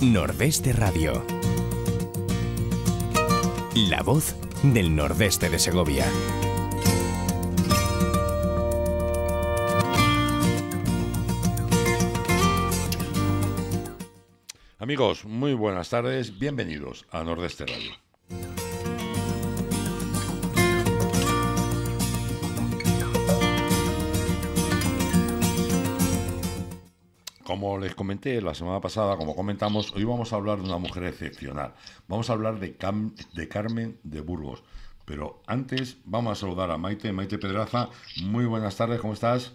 Nordeste Radio. La voz del nordeste de Segovia. Amigos, muy buenas tardes, bienvenidos a Nordeste Radio. Como les comenté la semana pasada, como comentamos, hoy vamos a hablar de una mujer excepcional. Vamos a hablar de Carmen de Burgos. Pero antes vamos a saludar a Maite Pedraza. Muy buenas tardes, ¿cómo estás?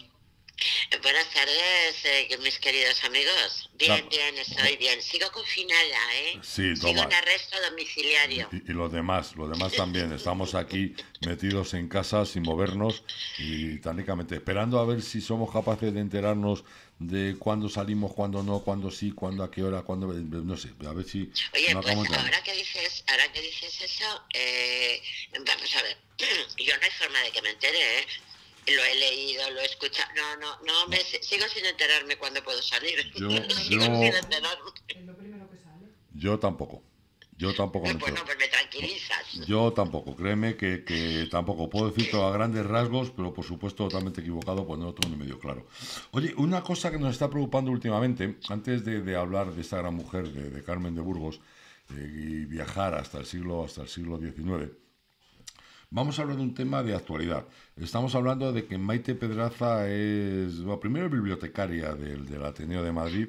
Buenas tardes, mis queridos amigos. Bien, estoy bien. Sigo confinada, ¿eh? Sí, sigo en arresto domiciliario. Y los demás también. Estamos aquí metidos en casa sin movernos y tácticamente esperando a ver si somos capaces de enterarnos de cuándo salimos, cuándo no, cuándo sí, cuándo, a qué hora, cuándo, no sé, a ver si... Oye, pues ahora que dices eso, vamos a ver, yo no hay forma de que me entere, ¿eh? Lo he leído, lo he escuchado, no. Sigo sin enterarme cuándo puedo salir. Sigo sin enterarme. Es lo primero que sale. Yo tampoco me entero. Bueno, pues me tranquilizas. Yo tampoco, créeme que tampoco. Puedo decirlo a grandes rasgos, pero por supuesto totalmente equivocado, pues no lo tengo ni medio claro. Oye, una cosa que nos está preocupando últimamente, antes de hablar de esta gran mujer, de Carmen de Burgos, y viajar hasta el siglo XIX, vamos a hablar de un tema de actualidad. Estamos hablando de que Maite Pedraza es, bueno, primero bibliotecaria del Ateneo de Madrid.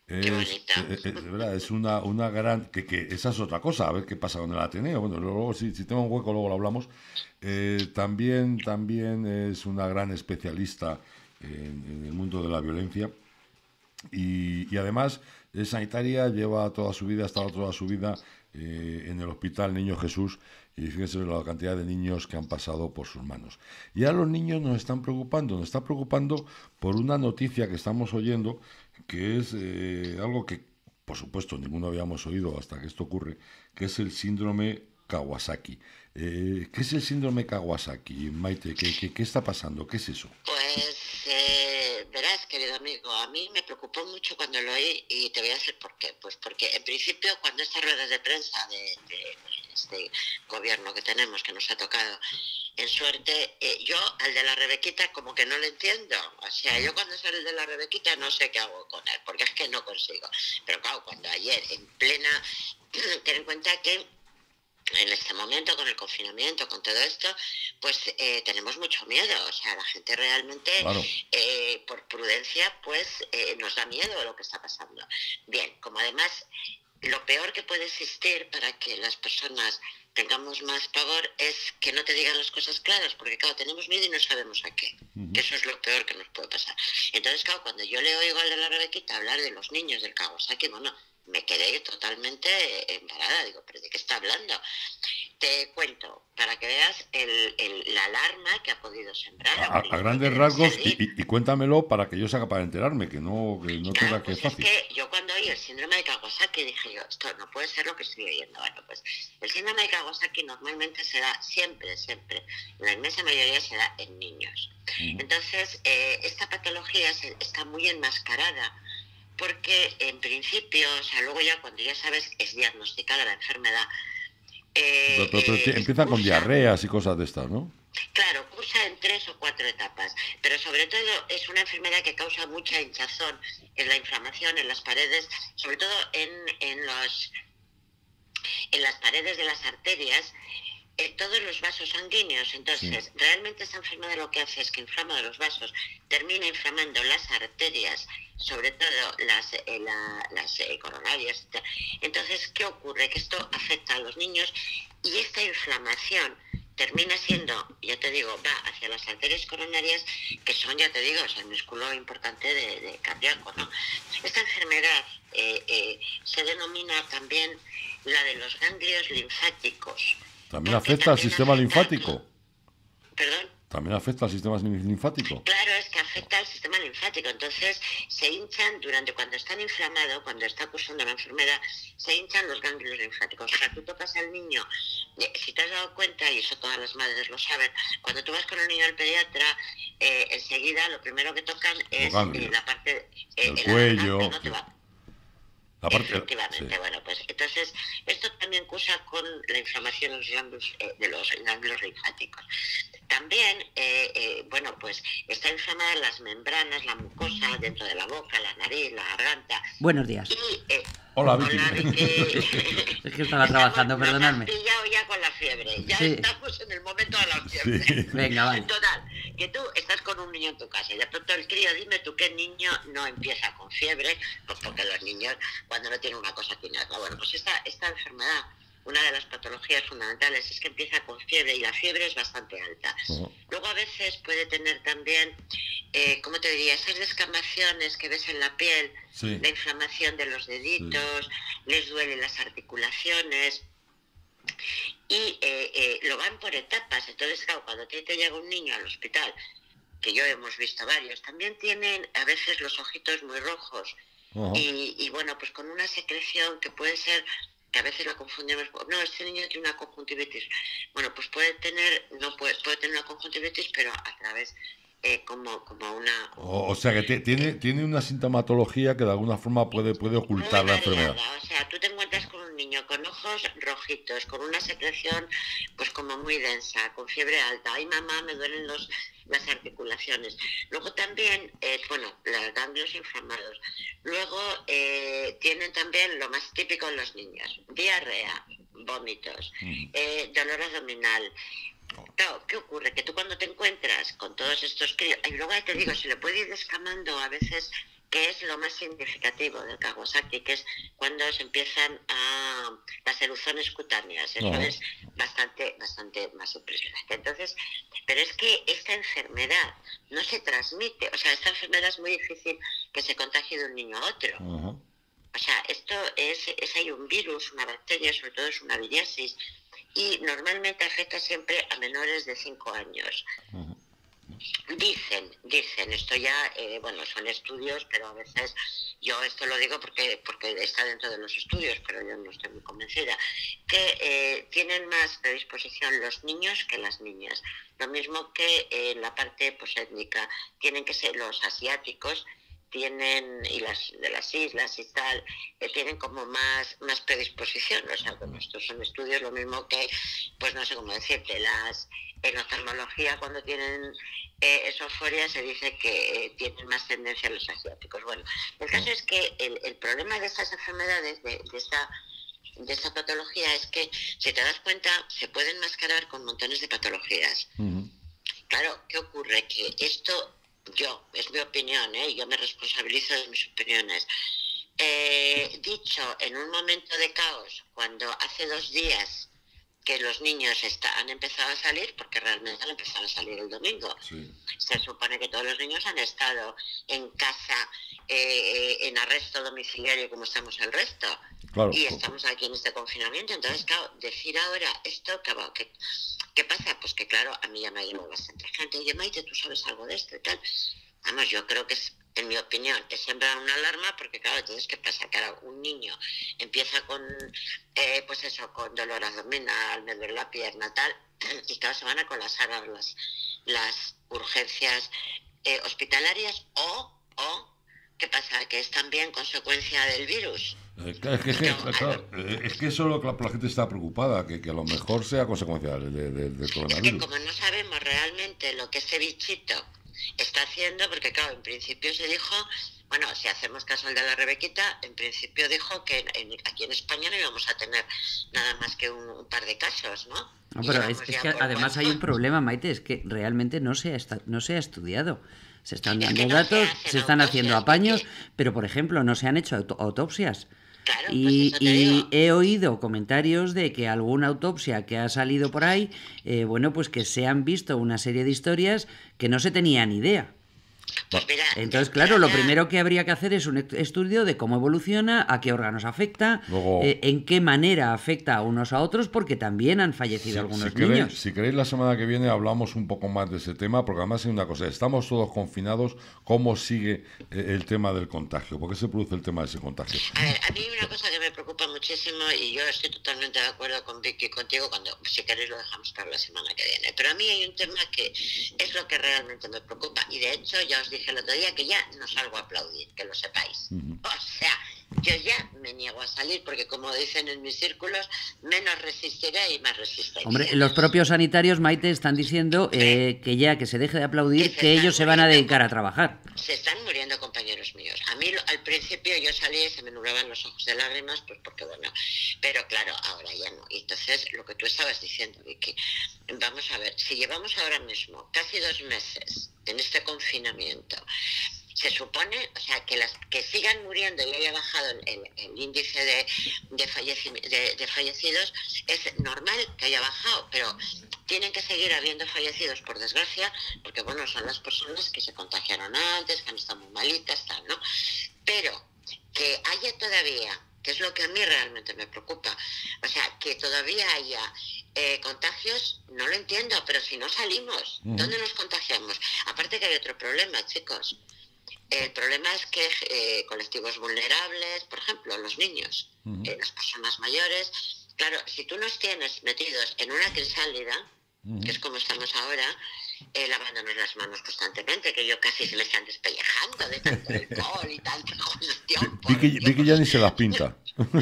Es una gran... que esa es otra cosa, a ver qué pasa con el Ateneo. Bueno, luego si tengo un hueco luego lo hablamos. También es una gran especialista en el mundo de la violencia. Y además es sanitaria, lleva toda su vida, ha estado toda su vida en el Hospital Niño Jesús, y fíjense la cantidad de niños que han pasado por sus manos. Y a los niños nos está preocupando por una noticia que estamos oyendo, que es algo que, por supuesto, ninguno habíamos oído hasta que esto ocurre, que es el síndrome Kawasaki. ¿Qué es el síndrome Kawasaki, Maite? ¿Qué está pasando? ¿Qué es eso? Pues verás, querido amigo, a mí me preocupó mucho cuando lo oí y te voy a decir por qué. Pues porque en principio cuando estas ruedas de prensa de este gobierno que tenemos, que nos ha tocado en suerte, yo al de la Rebequita como que no lo entiendo. O sea, yo cuando sale el de la Rebequita no sé qué hago con él, porque es que no consigo. Pero claro, cuando ayer en plena, ten en cuenta que en este momento, con el confinamiento, con todo esto, pues tenemos mucho miedo. O sea, la gente realmente, claro, por prudencia, pues nos da miedo lo que está pasando. Bien, como además lo peor que puede existir para que las personas tengamos más pavor es que no te digan las cosas claras, porque claro, tenemos miedo y no sabemos a qué. Que eso es lo peor que nos puede pasar. Entonces, claro, cuando yo le oigo al de la Rebequita hablar de los niños del Kawasaki, bueno, me quedé totalmente embarada. Digo, ¿pero de qué está hablando? Te cuento, para que veas la alarma que ha podido sembrar. A grandes rasgos, y cuéntamelo para que yo sea capaz de enterarme, que no tenga que pues fácil. Es que yo cuando oí el síndrome de Kawasaki dije yo, esto no puede ser lo que estoy oyendo. Bueno, pues el síndrome de Kawasaki normalmente se da siempre, la inmensa mayoría se da en niños. Entonces, esta patología está muy enmascarada, porque en principio, o sea, luego ya cuando ya sabes es diagnosticada la enfermedad, pero empieza con diarreas y cosas de estas, ¿no? Claro, cursa en 3 o 4 etapas, pero sobre todo es una enfermedad que causa mucha hinchazón en la inflamación, en las paredes, sobre todo en las paredes de las arterias, en todos los vasos sanguíneos. Entonces, sí, realmente esta enfermedad lo que hace es que inflama los vasos, termina inflamando las arterias, sobre todo las coronarias. Entonces, ¿qué ocurre? Que esto afecta a los niños y esta inflamación termina siendo, ya te digo, va hacia las arterias coronarias, que son, ya te digo, es el músculo importante de cardíaco, ¿no? Esta enfermedad se denomina también la de los ganglios linfáticos. ¿También afecta al sistema linfático? ¿Perdón? ¿También afecta al sistema linfático? Claro, es que afecta al sistema linfático. Entonces, se hinchan cuando están inflamados, cuando está cursando la enfermedad, se hinchan los ganglios linfáticos. O sea, tú tocas al niño, si te has dado cuenta, y eso todas las madres lo saben, cuando tú vas con el niño al pediatra, enseguida lo primero que tocan es la parte... el cuello... ¿no? Efectivamente, sí. bueno, pues entonces esto también cursa con la inflamación de los ganglios linfáticos. También, bueno, pues está inflamada las membranas, la mucosa dentro de la boca, la nariz, la garganta. Buenos días. Y, Hola, Vicky. hola, Vicky. Es que estaba trabajando, Nos perdonadme. has pillado ya con la fiebre. Ya Sí. estamos en el momento de la fiebre. Sí. Venga, vale. Total, que tú estás con un niño en tu casa y de pronto el crío, dime tú qué niño no empieza con fiebre, pues porque los niños cuando no tienen una cosa tienen otra. Bueno, pues esta enfermedad, una de las patologías fundamentales es que empieza con fiebre y la fiebre es bastante alta. Luego a veces puede tener también, ¿cómo te diría? Esas descamaciones que ves en la piel, Sí. la inflamación de los deditos, les duelen las articulaciones. Y lo van por etapas. Entonces, claro, cuando te llega un niño al hospital, que yo hemos visto varios, también tienen a veces los ojitos muy rojos. Y bueno, pues con una secreción que puede ser, que a veces la confundimos, no, este niño tiene una conjuntivitis. Bueno, pues puede tener una conjuntivitis, pero a través como una... O sea que tiene una sintomatología que de alguna forma puede ocultar la enfermedad. O sea, tú te encuentras con un niño con ojos rojitos, con una secreción pues como muy densa, con fiebre alta. Ay, mamá, me duelen las articulaciones. Luego también, bueno, los ganglios inflamados. Luego tienen también lo más típico en los niños, diarrea, vómitos, dolor abdominal. Claro, ¿qué ocurre? Que tú cuando te encuentras con todos estos críos, y luego te digo, se le puede ir descamando a veces, que es lo más significativo del Kawasaki, que es cuando se empiezan las erupciones cutáneas. Eso es bastante más impresionante. Entonces, pero es que esta enfermedad no se transmite, o sea, esta enfermedad es muy difícil que se contagie de un niño a otro. O sea, esto hay un virus, una bacteria, sobre todo es una viriasis, y normalmente afecta siempre a menores de 5 años. Dicen, esto ya, bueno, son estudios, pero a veces yo esto lo digo porque está dentro de los estudios, pero yo no estoy muy convencida, que tienen más predisposición los niños que las niñas. Lo mismo que en la parte pues, étnica, tienen que ser los asiáticos, tienen, y las de las islas y tal, tienen como más predisposición. O sea, bueno, estos son estudios, lo mismo que, pues no sé cómo decirte, en oftalmología cuando tienen esoforia se dice que tienen más tendencia a los asiáticos. Bueno, el caso es que el problema de estas enfermedades, de esta patología, es que, si te das cuenta, se pueden mascarar con montones de patologías. Claro, ¿qué ocurre? Que esto... es mi opinión, yo me responsabilizo de mis opiniones. Dicho en un momento de caos, cuando hace 2 días que los niños han empezado a salir, porque realmente han empezado a salir el domingo. Se supone que todos los niños han estado en casa, en arresto domiciliario como estamos el resto. Claro. Y estamos aquí en este confinamiento. Entonces, claro, decir ahora esto, ¿qué pasa? Pues que claro, a mí ya me ha llamado bastante gente. Oye, Maite, ¿tú sabes algo de esto y tal? Vamos, yo creo que en mi opinión, es sembrar una alarma, porque claro, entonces, ¿qué pasa? Claro, un niño empieza con, pues eso, con dolor abdominal, me duele la pierna, tal, y claro, se van a colapsar las urgencias hospitalarias o, ¿qué pasa? Que es también consecuencia del virus. Es que eso es lo que la gente está preocupada, que a lo mejor sea consecuencia del coronavirus. Es que como no sabemos realmente lo que ese bichito está haciendo, porque claro, en principio se dijo, bueno, si hacemos caso al de la Rebequita, en principio dijo que aquí en España no íbamos a tener nada más que un par de casos, ¿no? No, pero es que además hay un problema, Maite, es que realmente no se ha estudiado. Se están dando datos, se están haciendo apaños, pero por ejemplo no se han hecho autopsias. Claro, y he oído comentarios de que alguna autopsia que ha salido por ahí, bueno, pues que se han visto una serie de historias que no se tenían idea. Pues mira, entonces, claro, lo primero que habría que hacer es un estudio de cómo evoluciona, a qué órganos afecta, luego, en qué manera afecta a unos a otros, porque también han fallecido algunos niños. Si queréis, la semana que viene hablamos un poco más de ese tema, porque además hay una cosa, estamos todos confinados, ¿cómo sigue el tema del contagio? ¿Por qué se produce el tema de ese contagio? A ver, a mí hay una cosa que me preocupa muchísimo, y yo estoy totalmente de acuerdo con Vicky y contigo, cuando, si queréis, lo dejamos para la semana que viene. Pero a mí hay un tema que es lo que realmente me preocupa, y de hecho ya os dije el otro día que ya no salgo a aplaudir, que lo sepáis. O sea, Yo ya me niego a salir porque, como dicen en mis círculos, menos resistiré y más resistencia. Hombre, los propios sanitarios, Maite, están diciendo que ya que se deje de aplaudir, que ellos se van a dedicar a trabajar. Se están muriendo compañeros míos. A mí al principio yo salí y se me nublaban los ojos de lágrimas, pues porque bueno, pero claro, ahora ya no. Y entonces, lo que tú estabas diciendo, Vicky, vamos a ver, si llevamos ahora mismo casi 2 meses en este confinamiento, se supone, o sea, que sigan muriendo y haya bajado el índice de fallecidos, es normal que haya bajado, pero tienen que seguir habiendo fallecidos, por desgracia, porque bueno, son las personas que se contagiaron antes, que han estado muy malitas, tal, ¿no? Pero que haya todavía, que es lo que a mí realmente me preocupa, o sea, que todavía haya contagios, no lo entiendo, pero si no salimos, ¿dónde nos contagiamos? Aparte que hay otro problema, chicos. El problema es que colectivos vulnerables, por ejemplo, los niños, las personas mayores, claro, si tú nos tienes metidos en una crisálida, que es como estamos ahora, lavándonos las manos constantemente, que yo casi se me están despellejando de tanto alcohol y tanta cuestión. Vicky ya ni se las pinta. Yo no,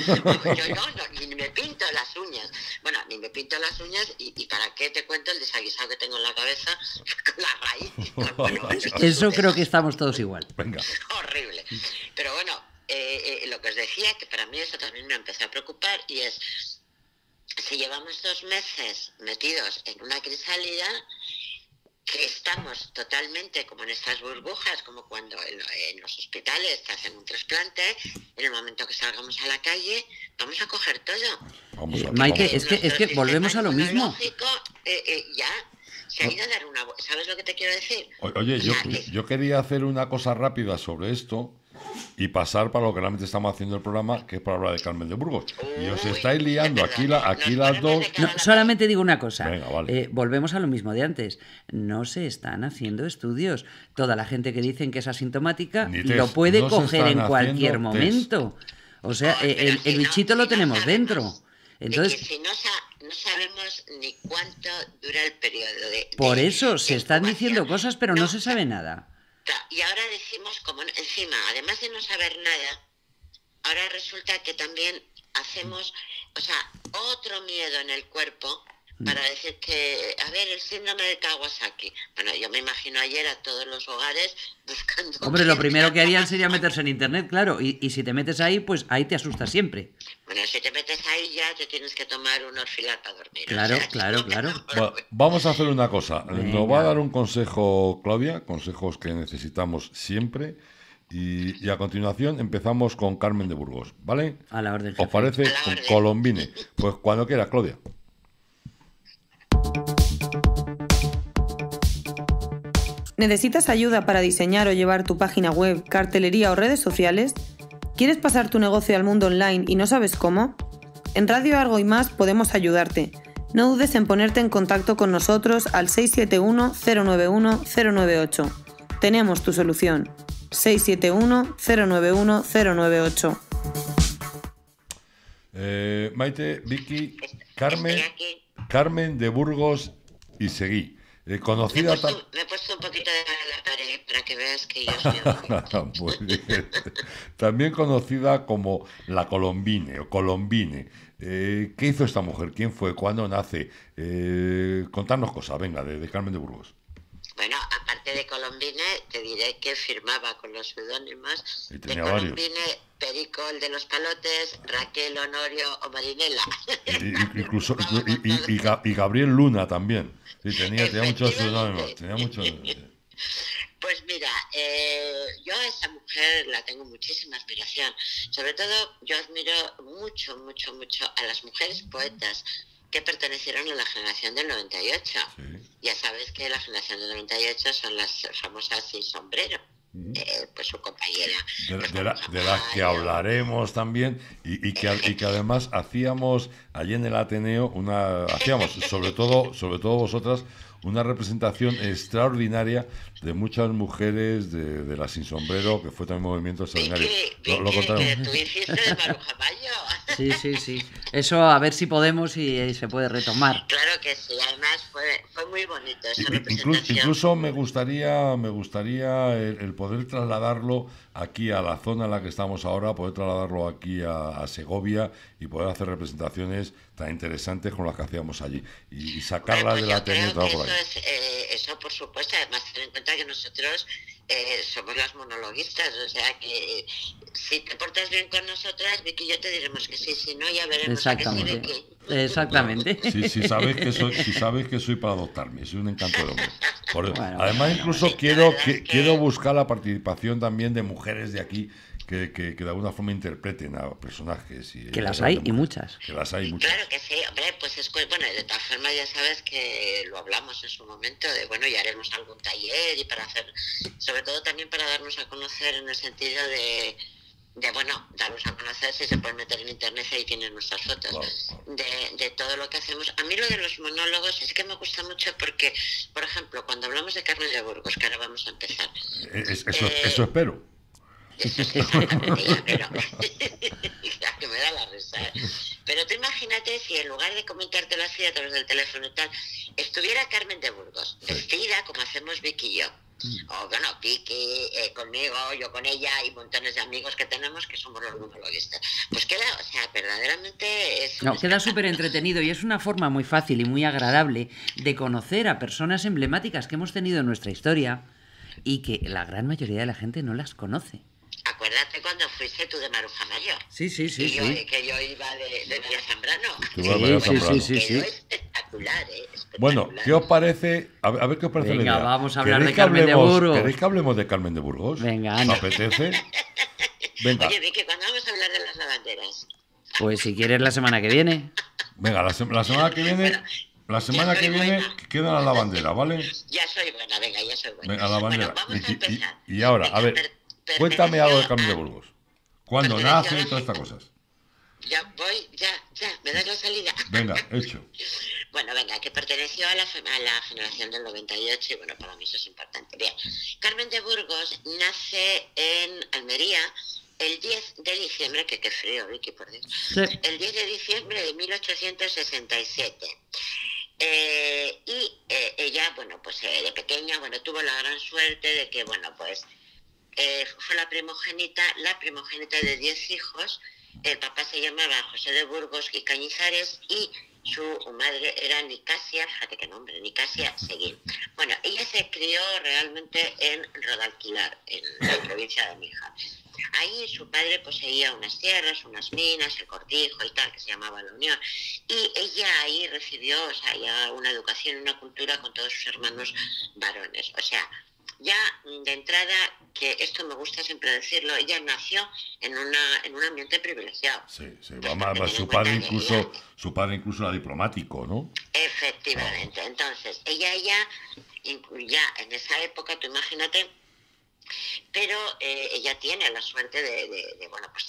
ni me pinto las uñas. Bueno, ni me pinto las uñas y ¿para qué te cuento el desaguisado que tengo en la cabeza con la raíz? Bueno, Eso creo que estamos todos igual. Venga. Horrible. Pero bueno, lo que os decía, que para mí eso también me empezó a preocupar, y es, si llevamos 2 meses metidos en una crisálida, que estamos totalmente como en estas burbujas, como cuando en los hospitales te hacen un trasplante, en el momento que salgamos a la calle, vamos a coger todo. Maite, es que volvemos a lo mismo. Ya se ha ido a dar una... ¿Sabes lo que te quiero decir? Oye, yo quería hacer una cosa rápida sobre esto y pasar para lo que realmente estamos haciendo el programa, que es para hablar de Carmen de Burgos. Y os estáis liando aquí las dos. No, solamente digo una cosa. Venga, vale. Volvemos a lo mismo de antes. No se están haciendo estudios. Toda la gente que dicen que es asintomática lo puede coger en cualquier momento. O sea, el bichito lo tenemos dentro. Entonces, si no sabemos ni cuánto dura el periodo por eso se están diciendo cosas, pero no se sabe nada. Y ahora decimos, como encima, además de no saber nada, ahora resulta que también hacemos, o sea, otro miedo en el cuerpo para decir que, a ver, el síndrome de Kawasaki. Bueno, yo me imagino ayer a todos los hogares buscando... Hombre, lo primero que harían sería meterse en internet, claro, y si te metes ahí, pues ahí te asustas siempre. Bueno, si te metes ahí ya te tienes que tomar un Orfilar para dormir. Claro, o sea, claro. Bueno, vamos a hacer una cosa. Nos va a dar un consejo Claudia, consejos que necesitamos siempre. Y a continuación empezamos con Carmen de Burgos, ¿vale? A la orden, ¿Os jefe. parece? Con Colombine. Pues cuando quieras, Claudia. ¿Necesitas ayuda para diseñar o llevar tu página web, cartelería o redes sociales? ¿Quieres pasar tu negocio al mundo online y no sabes cómo? En Radio Argo y Más podemos ayudarte. No dudes en ponerte en contacto con nosotros al 671-091-098. Tenemos tu solución. 671-091-098. Maite, Vicky, Carmen de Burgos y Seguí. Conocida me he puesto un poquito de cara a la pared para que veas que yo soy muy bien. También conocida como la Colombine o Colombine. ¿Qué hizo esta mujer? ¿Quién fue? ¿Cuándo nace? Contarnos cosas, venga, de Carmen de Burgos. Bueno, aparte de Colombine, te diré que firmaba con los seudónimos de Colombine, Perico, el de los palotes, Raquel, Honorio o Marinela. Incluso y Gabriel Luna también. Sí, tenía muchos seudónimos. Pues mira, yo a esa mujer la tengo muchísima admiración. Sobre todo, yo admiro mucho a las mujeres poetas que pertenecieron a la generación del 98. Sí. Ya sabes que la generación del 98 son las famosas Sin Sombrero. Pues su compañera. De las que hablaremos también y que además hacíamos allí en el Ateneo sobre todo vosotras, una representación extraordinaria de muchas mujeres de la Sin Sombrero, que fue también un movimiento extraordinario. Lo contaron. Tú hiciste de Maruja Mayo. Sí. Eso a ver si podemos y se puede retomar. Claro que sí, además fue muy bonito esa representación. Incluso me gustaría el poder trasladarlo aquí a la zona en la que estamos ahora, poder trasladarlo aquí a Segovia y poder hacer representaciones tan interesantes como las que hacíamos allí y sacarlas de la tele. Eso por supuesto, además ten en cuenta que nosotros somos las monologuistas, o sea que si te portas bien con nosotras, Vicky y yo te diremos que sí, si no ya veremos. Exactamente. A que sí, Vicky. Exactamente. Si sabes que soy para adoptarme, soy un encanto de hombre. Además, incluso quiero buscar la participación también de mujeres de aquí que de alguna forma interpreten a personajes. Que las hay y muchas. Que las hay muchas. Claro que sí, hombre, pues bueno, de todas formas ya sabes que lo hablamos en su momento, ya haremos algún taller y para hacer, sobre todo también para darnos a conocer en el sentido de darnos a conocer, si se pueden meter en internet, ahí tienen nuestras fotos, claro. De todo lo que hacemos. A mí lo de los monólogos es que me gusta mucho porque, por ejemplo, cuando hablamos de Carmen de Burgos, que ahora vamos a empezar. Eso espero. Pero que me da la risa. Pero tú imagínate si en lugar de comentártelo así a través del teléfono y tal, estuviera Carmen de Burgos, vestida como hacemos Vicky y yo. O Vicky conmigo, yo con ella y montones de amigos que tenemos que somos los monologuistas. Pues queda, verdaderamente es... queda súper entretenido y es una forma muy fácil y muy agradable de conocer a personas emblemáticas que hemos tenido en nuestra historia y que la gran mayoría de la gente no las conoce. Acuérdate cuando fuiste tú de Maruja Mayo. Sí. Que yo iba de María Zambrano. Sí. Espectacular, Bueno, ¿qué os parece? A ver qué os parece. Venga, vamos a hablar de Carmen de Burgos. ¿Queréis que hablemos de Carmen de Burgos? Venga, ¿Os apetece? Venga. Oye, Vicky, ¿cuándo vamos a hablar de las lavanderas? Pues si quieres la semana que viene. Venga, la semana que viene... La semana que viene queda la lavandera, ¿vale? Ya soy buena, ya soy buena. Venga, la lavandera. Bueno, vamos a empezar. Y ahora, a ver, cuéntame algo de Carmen de Burgos. ¿Cuándo nace y todas estas cosas? Ya voy, ya, ¿me das la salida? Venga, hecho. Bueno, que perteneció a la generación del 98 y para mí eso es importante. Bien, Carmen de Burgos nace en Almería el 10 de diciembre, que qué frío, Vicky, por Dios. Sí. El 10 de diciembre de 1867. Ella, de pequeña, tuvo la gran suerte de que, fue la primogénita de 10 hijos. El papá se llamaba José de Burgos y Cañizares y su madre era Nicasia, fíjate qué nombre, Nicasia Seguín. Ella se crió realmente en Rodalquilar, en la provincia de Níjar. Ahí su padre poseía unas tierras, unas minas, el Cortijo y tal, que se llamaba La Unión. Y ella ahí recibió, ya una educación, una cultura con todos sus hermanos varones. Ya de entrada, que esto me gusta siempre decirlo, ella nació en un ambiente privilegiado. Sí. Su padre incluso era diplomático, ¿no? Efectivamente. Entonces, ella ya en esa época, tú imagínate, pero ella tiene la suerte de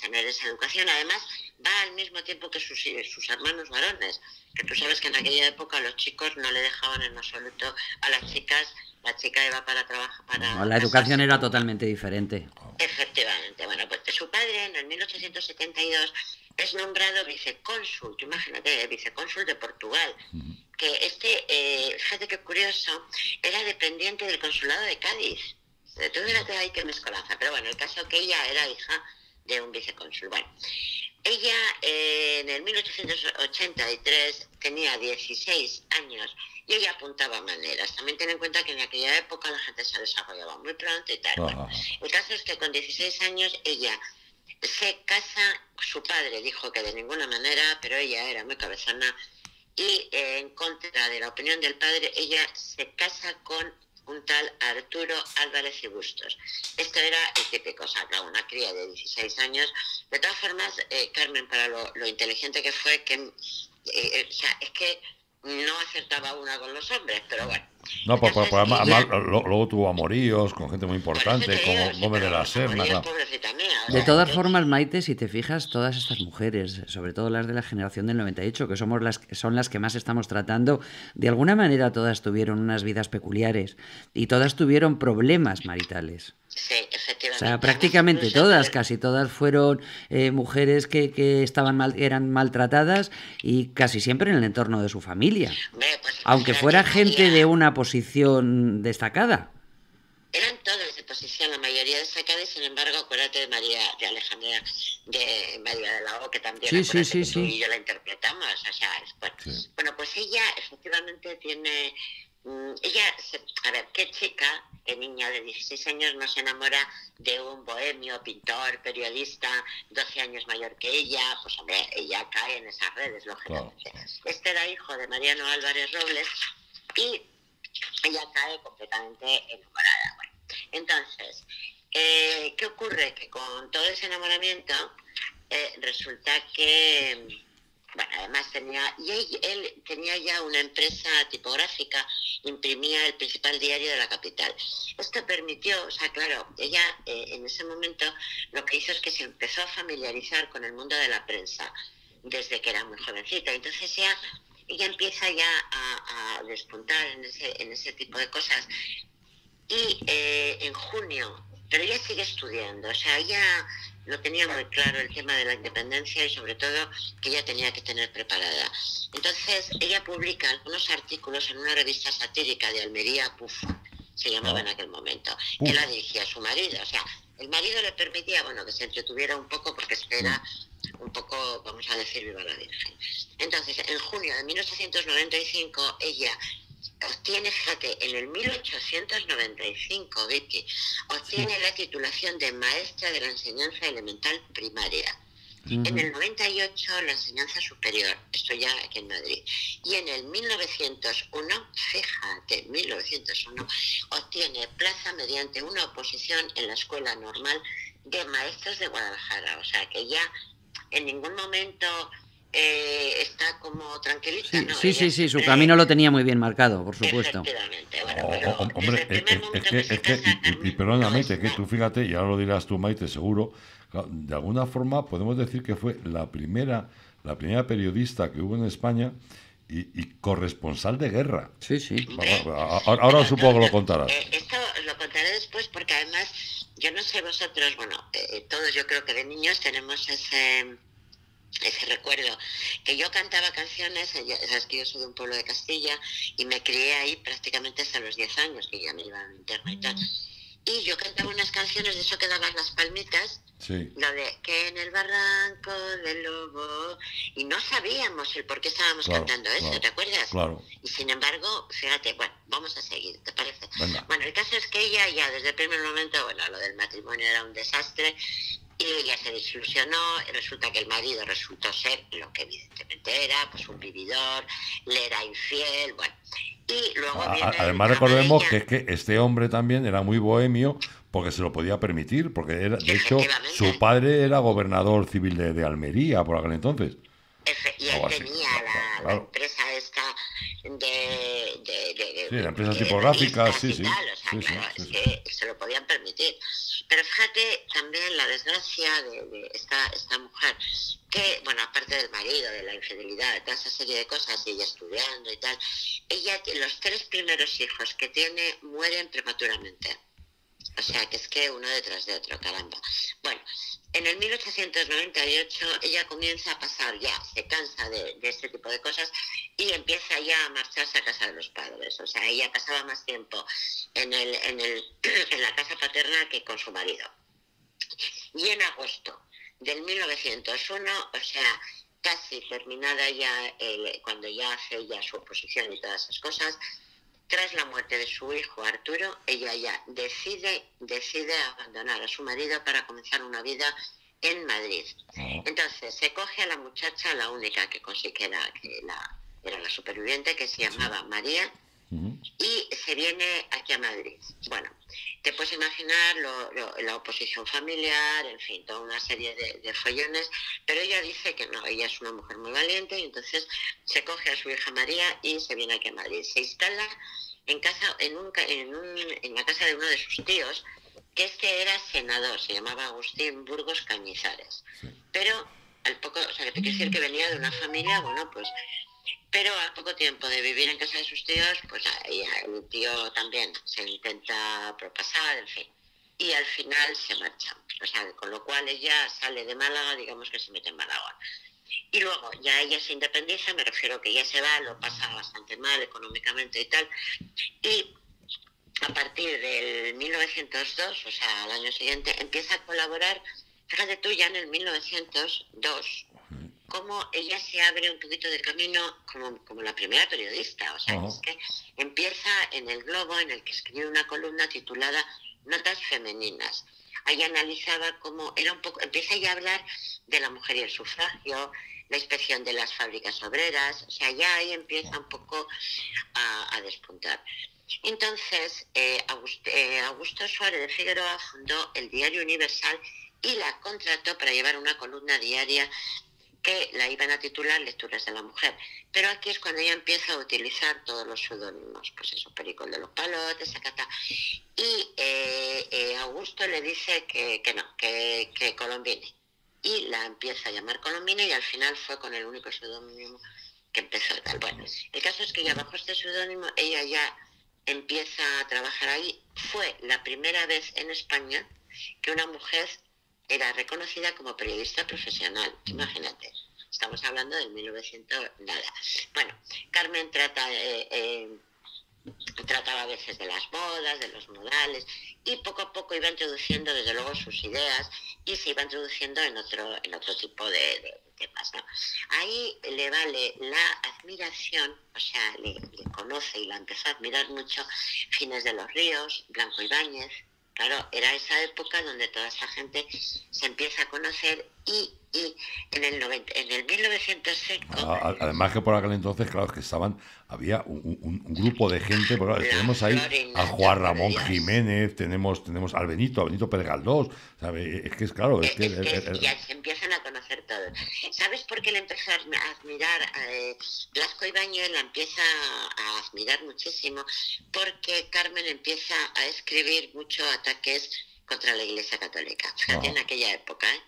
tener esa educación. Además, va al mismo tiempo que sus hermanos varones, que tú sabes que en aquella época los chicos no le dejaban en absoluto a las chicas. La chica iba para trabajar. La educación era totalmente diferente. Efectivamente. Su padre en el 1872 es nombrado vicecónsul, tú imagínate, vicecónsul de Portugal. Que fíjate qué curioso, era dependiente del consulado de Cádiz. Tú fíjate ahí qué mezcolanza. Pero el caso que ella era hija de un vicecónsul. Ella en el 1883 tenía 16 años y ella apuntaba maneras. También ten en cuenta que en aquella época la gente se desarrollaba muy pronto y tal. El caso es que con 16 años ella se casa, su padre dijo que de ninguna manera, pero ella era muy cabezona y en contra de la opinión del padre, ella se casa con un tal Arturo Álvarez y Bustos. Esto era el típico, una cría de 16 años. De todas formas, Carmen, para lo inteligente que fue, es que no acertaba una con los hombres, pero bueno. No, además luego tuvo amoríos con gente muy importante, como Gómez de la Serna. Pobrecita mía, De todas formas, Maite, si te fijas, todas estas mujeres, sobre todo las de la generación del 98, que son las que más estamos tratando, de alguna manera todas tuvieron unas vidas peculiares y todas tuvieron problemas maritales. Sí, efectivamente. O sea, prácticamente todas, casi todas fueron mujeres que eran maltratadas y casi siempre en el entorno de su familia. Pues, aunque fuera gente de una posición destacada. Eran todos de posición, la mayoría destacada, y sin embargo, acuérdate de María, de Alejandra, de María de la O, que también sí, tú y yo la interpretamos. O sea, bueno, pues ella efectivamente tiene... a ver, ¿qué chica, qué niña de 16 años no se enamora de un bohemio, pintor, periodista, 12 años mayor que ella? Pues hombre, ella cae en esas redes, lógicamente. Claro. Este era hijo de Mariano Álvarez Robles y ella cae completamente enamorada. Bueno, entonces, ¿qué ocurre? Que con todo ese enamoramiento resulta que... Bueno, además él tenía ya una empresa tipográfica, imprimía el principal diario de la capital. Esto permitió, o sea, claro, ella en ese momento lo que hizo es que se empezó a familiarizar con el mundo de la prensa desde que era muy jovencita. Entonces ella empieza ya a despuntar en ese tipo de cosas. Y en junio, pero ella sigue estudiando, o sea, ella lo tenía muy claro el tema de la independencia y sobre todo que ella tenía que tener preparada. Entonces ella publica algunos artículos en una revista satírica de Almería, Puf, se llamaba en aquel momento, que la dirigía su marido. O sea, el marido le permitía, bueno, que se entretuviera un poco porque espera un poco, vamos a decir, viva la Virgen. Entonces, en junio de 1895, ella obtiene, fíjate, en el 1895, Vicky, obtiene la titulación de maestra de la enseñanza elemental primaria. En el 98 la enseñanza superior, esto ya aquí en Madrid. Y en el 1901, fíjate, 1901, obtiene plaza mediante una oposición en la Escuela Normal de Maestros de Guadalajara. O sea que ya en ningún momento está como tranquilita, ¿no? Sí, su camino lo tenía muy bien marcado, por supuesto. Efectivamente. Bueno, hombre, y perdóname, que tú fíjate, y ahora lo dirás tú, Maite, seguro, de alguna forma podemos decir que fue la primera periodista que hubo en España y corresponsal de guerra. Sí. Ahora supongo que lo contarás. Esto lo contaré después porque además, yo no sé vosotros, bueno, todos yo creo que de niños tenemos ese recuerdo, que yo cantaba canciones, sabes que yo soy de un pueblo de Castilla y me crié ahí prácticamente hasta los 10 años, que ya me iba a interno y tal. Y yo cantaba unas canciones de eso que daban las palmitas, lo de que en el barranco del lobo, y no sabíamos el por qué estábamos cantando eso, ¿te acuerdas? Claro. Y sin embargo, fíjate, bueno, vamos a seguir, ¿te parece? Venga. Bueno, el caso es que ella ya desde el primer momento, bueno, lo del matrimonio era un desastre, y ella se desilusionó, y resulta que el marido resultó ser lo que evidentemente era, pues un vividor, le era infiel, bueno. Y luego además recordemos que este hombre también era muy bohemio porque se lo podía permitir, porque era, de hecho su padre era gobernador civil de Almería por aquel entonces. Y él tenía la empresa esta de empresas tipográficas, sí. Es que se lo podían permitir. Pero fíjate también la desgracia de esta mujer, que, bueno, aparte del marido, de la infidelidad, de toda esa serie de cosas, y ella estudiando y tal, ella, los 3 primeros hijos que tiene mueren prematuramente. O sea, que es que uno detrás de otro, caramba. Bueno, en el 1898 ella comienza a pasar ya, se cansa de este tipo de cosas y empieza ya a marcharse a casa de los padres. O sea, ella pasaba más tiempo en la casa paterna que con su marido. Y en agosto del 1901, o sea, casi terminada ya, cuando ya hace ya su oposición y todas esas cosas, tras la muerte de su hijo Arturo, ella ya decide abandonar a su marido para comenzar una vida en Madrid. Entonces se coge a la muchacha, la única que era la superviviente, que se llamaba María, y se viene aquí a Madrid. Bueno, te puedes imaginar la oposición familiar, en fin, toda una serie de follones, pero ella dice que no, ella es una mujer muy valiente y entonces se coge a su hija María y se viene aquí a Madrid. Se instala en la casa de uno de sus tíos, que este era senador, se llamaba Agustín Burgos Cañizares. Sí. Pero al poco, o sea, que te quiero decir que venía de una familia, bueno, pues... Pero al poco tiempo de vivir en casa de sus tíos, pues ahí el tío también se intenta propasar, en fin. Y al final se marcha. O sea, con lo cual ella sale de Málaga, digamos que se mete en Málaga. Y luego ya ella se independiza, me refiero que ella se va, lo pasa bastante mal económicamente y tal. Y a partir del 1902, o sea, al año siguiente, empieza a colaborar, fíjate tú, ya en el 1902, como ella se abre un poquito de camino como la primera periodista. O sea, es que empieza en El Globo, en el que escribe una columna titulada Notas femeninas. Ahí analizaba cómo era un poco, empieza ya a hablar de la mujer y el sufragio, la inspección de las fábricas obreras, o sea, ya ahí empieza un poco a despuntar. Entonces, Augusto Suárez de Figueroa fundó el Diario Universal y la contrató para llevar una columna diaria que la iban a titular Lecturas de la Mujer. Pero aquí es cuando ella empieza a utilizar todos los seudónimos, pues eso, Pericol de los Palotes, acá. Y Augusto le dice que no, que Colombine. Y la empieza a llamar Colombine y al final fue con el único seudónimo que empezó tal. Bueno, el caso es que ya bajo este seudónimo ella ya empieza a trabajar ahí. Fue la primera vez en España que una mujer era reconocida como periodista profesional. Imagínate, estamos hablando del 1900, nada. Bueno, Carmen trataba a veces de las modas, de los modales, y poco a poco iba introduciendo desde luego sus ideas y se iba introduciendo en otro tipo de temas, ¿no? Ahí le vale la admiración, o sea, le conoce y la empezó a admirar mucho Ginés de los Ríos, Blanco Ibáñez. Claro, era esa época donde toda esa gente se empieza a conocer y en el 1905... Además que por aquel entonces, claro, es que había un grupo de gente, pero tenemos ahí a Juan Ramón Jiménez, tenemos al Benito Pérez Galdós, ¿sabe? Es que es claro... Ya se empiezan a conocer todos. ¿Sabes por qué le empezó a admirar? Blasco Ibáñez la empieza a admirar muchísimo porque Carmen empieza a escribir muchos ataques contra la Iglesia Católica. Fíjate, en aquella época, ¿eh?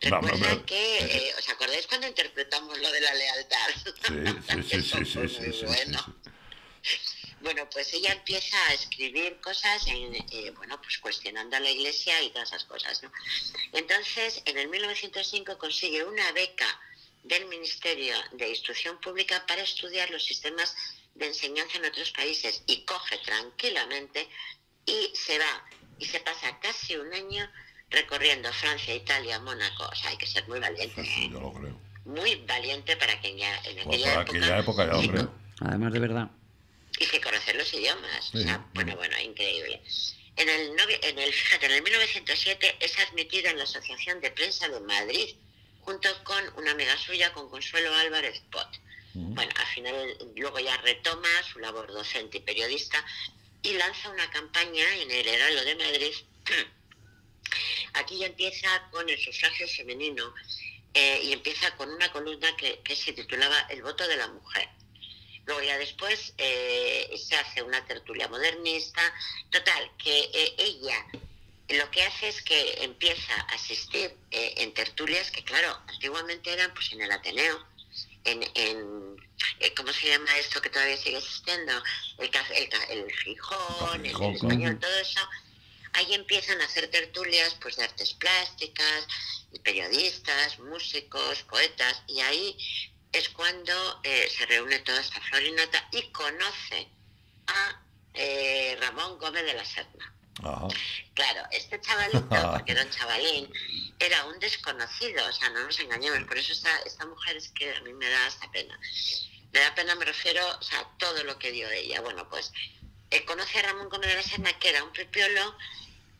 Recuerda que... ¿os acordáis cuando interpretamos lo de la lealtad? Sí. Bueno, pues ella empieza a escribir cosas, pues cuestionando a la Iglesia y todas esas cosas, ¿no? Entonces, en el 1905 consigue una beca del Ministerio de Instrucción Pública para estudiar los sistemas de enseñanza en otros países y coge tranquilamente y se va. Y se pasa casi un año recorriendo Francia, Italia, Mónaco. O sea, hay que ser muy valiente. Sí, yo lo creo. Muy valiente para que en aquella época ya lo creo. Además, de verdad. Y que conocer los idiomas. Sí, o sea, bueno, increíble. En el 1907 es admitida en la Asociación de Prensa de Madrid, junto con una amiga suya, con Consuelo Álvarez Pot. Bueno, al final luego ya retoma su labor docente y periodista y lanza una campaña en el Heraldo de Madrid. Aquí ya empieza con el sufragio femenino y empieza con una columna que se titulaba El voto de la mujer. Luego ya después se hace una tertulia modernista. Total, que ella lo que hace es que empieza a asistir en tertulias que, claro, antiguamente eran pues en el Ateneo, ¿cómo se llama esto que todavía sigue existiendo? El Gijón, el Español, todo eso. Ahí empiezan a hacer tertulias pues de artes plásticas, periodistas, músicos, poetas, y ahí es cuando se reúne toda esta florinata y conoce a Ramón Gómez de la Serna. Ajá. Claro, este chavalito, porque era un chavalín, era un desconocido, o sea, no nos engañemos. Por eso esta mujer es que a mí me da hasta pena. Me da pena, me refiero, o sea, todo lo que dio ella. Bueno, pues conoce a Ramón Gómez de la Serna, que era un pipiolo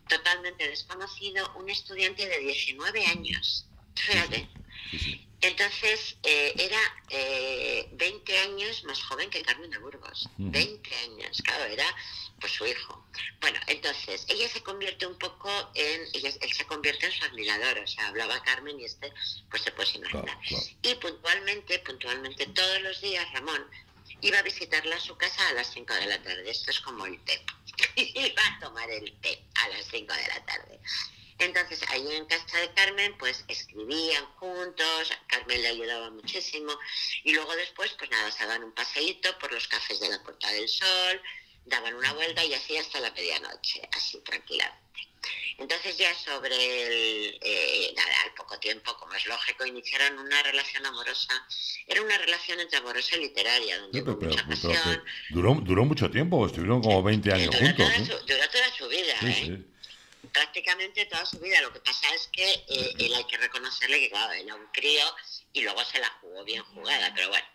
totalmente desconocido, un estudiante de 19 años. Fíjate. Sí. Entonces, era 20 años más joven que Carmen de Burgos. 20 años, claro, era pues su hijo. Bueno, entonces, ella se convierte un poco él se convierte en su admirador, o sea, hablaba Carmen y pues se puede imaginar. Claro. Y puntualmente, todos los días, Ramón iba a visitarla a su casa a las 5 de la tarde. Esto es como el té. Iba a tomar el té a las 5 de la tarde. Entonces, ahí en casa de Carmen, pues escribían juntos, Carmen le ayudaba muchísimo, y luego después, pues nada, se daban un paseíto por los cafés de la Puerta del Sol, daban una vuelta y así hasta la medianoche, así tranquilamente. Entonces ya sobre al poco tiempo, como es lógico, iniciaron una relación amorosa. Era una relación entre amorosa y literaria, donde hubo mucha pasión. Duró mucho tiempo, estuvieron como 20 años juntos. Duró toda su vida, sí. Prácticamente toda su vida. Lo que pasa es que él hay que reconocerle que, claro, era un crío y luego se la jugó bien jugada, pero bueno.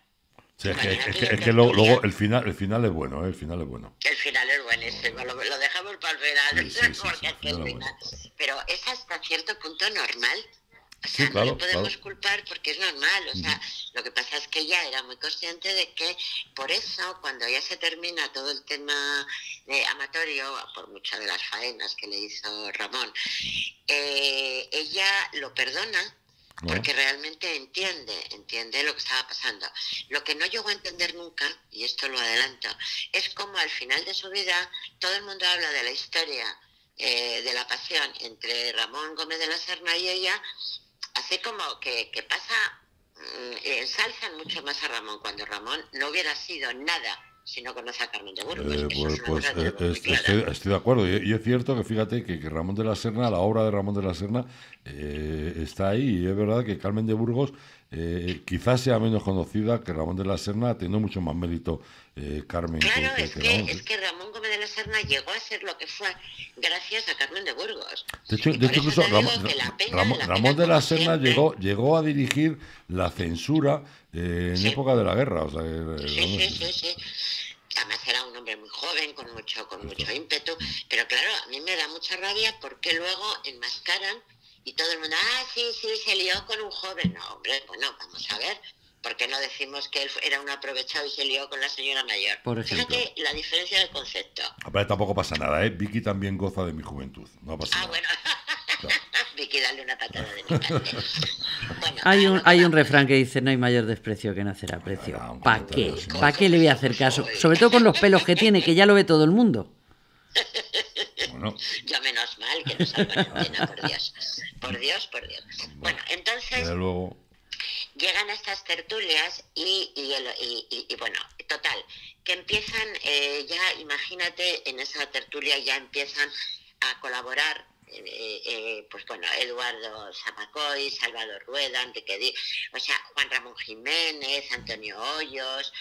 Sí, es que luego el final es bueno, el final es bueno. El final es buenísimo, lo dejamos para el final, porque es que el final... Pero es hasta cierto punto normal. O sea, no le podemos culpar porque es normal. O sea, lo que pasa es que ella era muy consciente de que por eso, cuando ya se termina todo el tema amatorio, por muchas de las faenas que le hizo Ramón, ella lo perdona. Porque realmente entiende lo que estaba pasando. Lo que no llegó a entender nunca, y esto lo adelanto, es como al final de su vida todo el mundo habla de la historia de la pasión entre Ramón Gómez de la Serna y ella, así como que pasa, ensalzan mucho más a Ramón, cuando Ramón no hubiera sido nada si no conoce a Carmen de Burgos. Estoy de acuerdo. Y es cierto que fíjate que Ramón de la Serna, la obra de Ramón de la Serna, está ahí. Y es verdad que Carmen de Burgos quizás sea menos conocida que Ramón de la Serna, teniendo mucho más mérito Carmen. Claro, es que Ramón Gómez de la Serna llegó a ser lo que fue gracias a Carmen de Burgos. De hecho incluso Ramón de la Serna llegó a dirigir la censura en época de la guerra. O sea, sí. Además era un hombre muy joven, con mucho ímpetu, pero claro, a mí me da mucha rabia porque luego enmascaran y todo el mundo, sí, se lió con un joven. No, hombre, bueno, vamos a ver, ¿por qué no decimos que él era un aprovechado y se lió con la señora mayor? Por ejemplo. Fíjate la diferencia de concepto. Pero tampoco pasa nada, Vicky también goza de mi juventud, no pasa nada. Bueno. Claro. Vicky, dale una patada de mi parte. Bueno, hay un refrán que dice: no hay mayor desprecio que no hacer aprecio. ¿Para qué? ¿Para qué le voy a hacer caso? Sobre todo con los pelos que tiene, que ya lo ve todo el mundo. Bueno. Ya menos mal que no salga en antena, por Dios. Por Dios. Bueno, entonces luego llegan a estas tertulias y bueno, total, que empiezan ya, imagínate, en esa tertulia ya empiezan a colaborar pues bueno, Eduardo Zamacoy, Salvador Rueda, o sea, Juan Ramón Jiménez, Antonio Hoyos,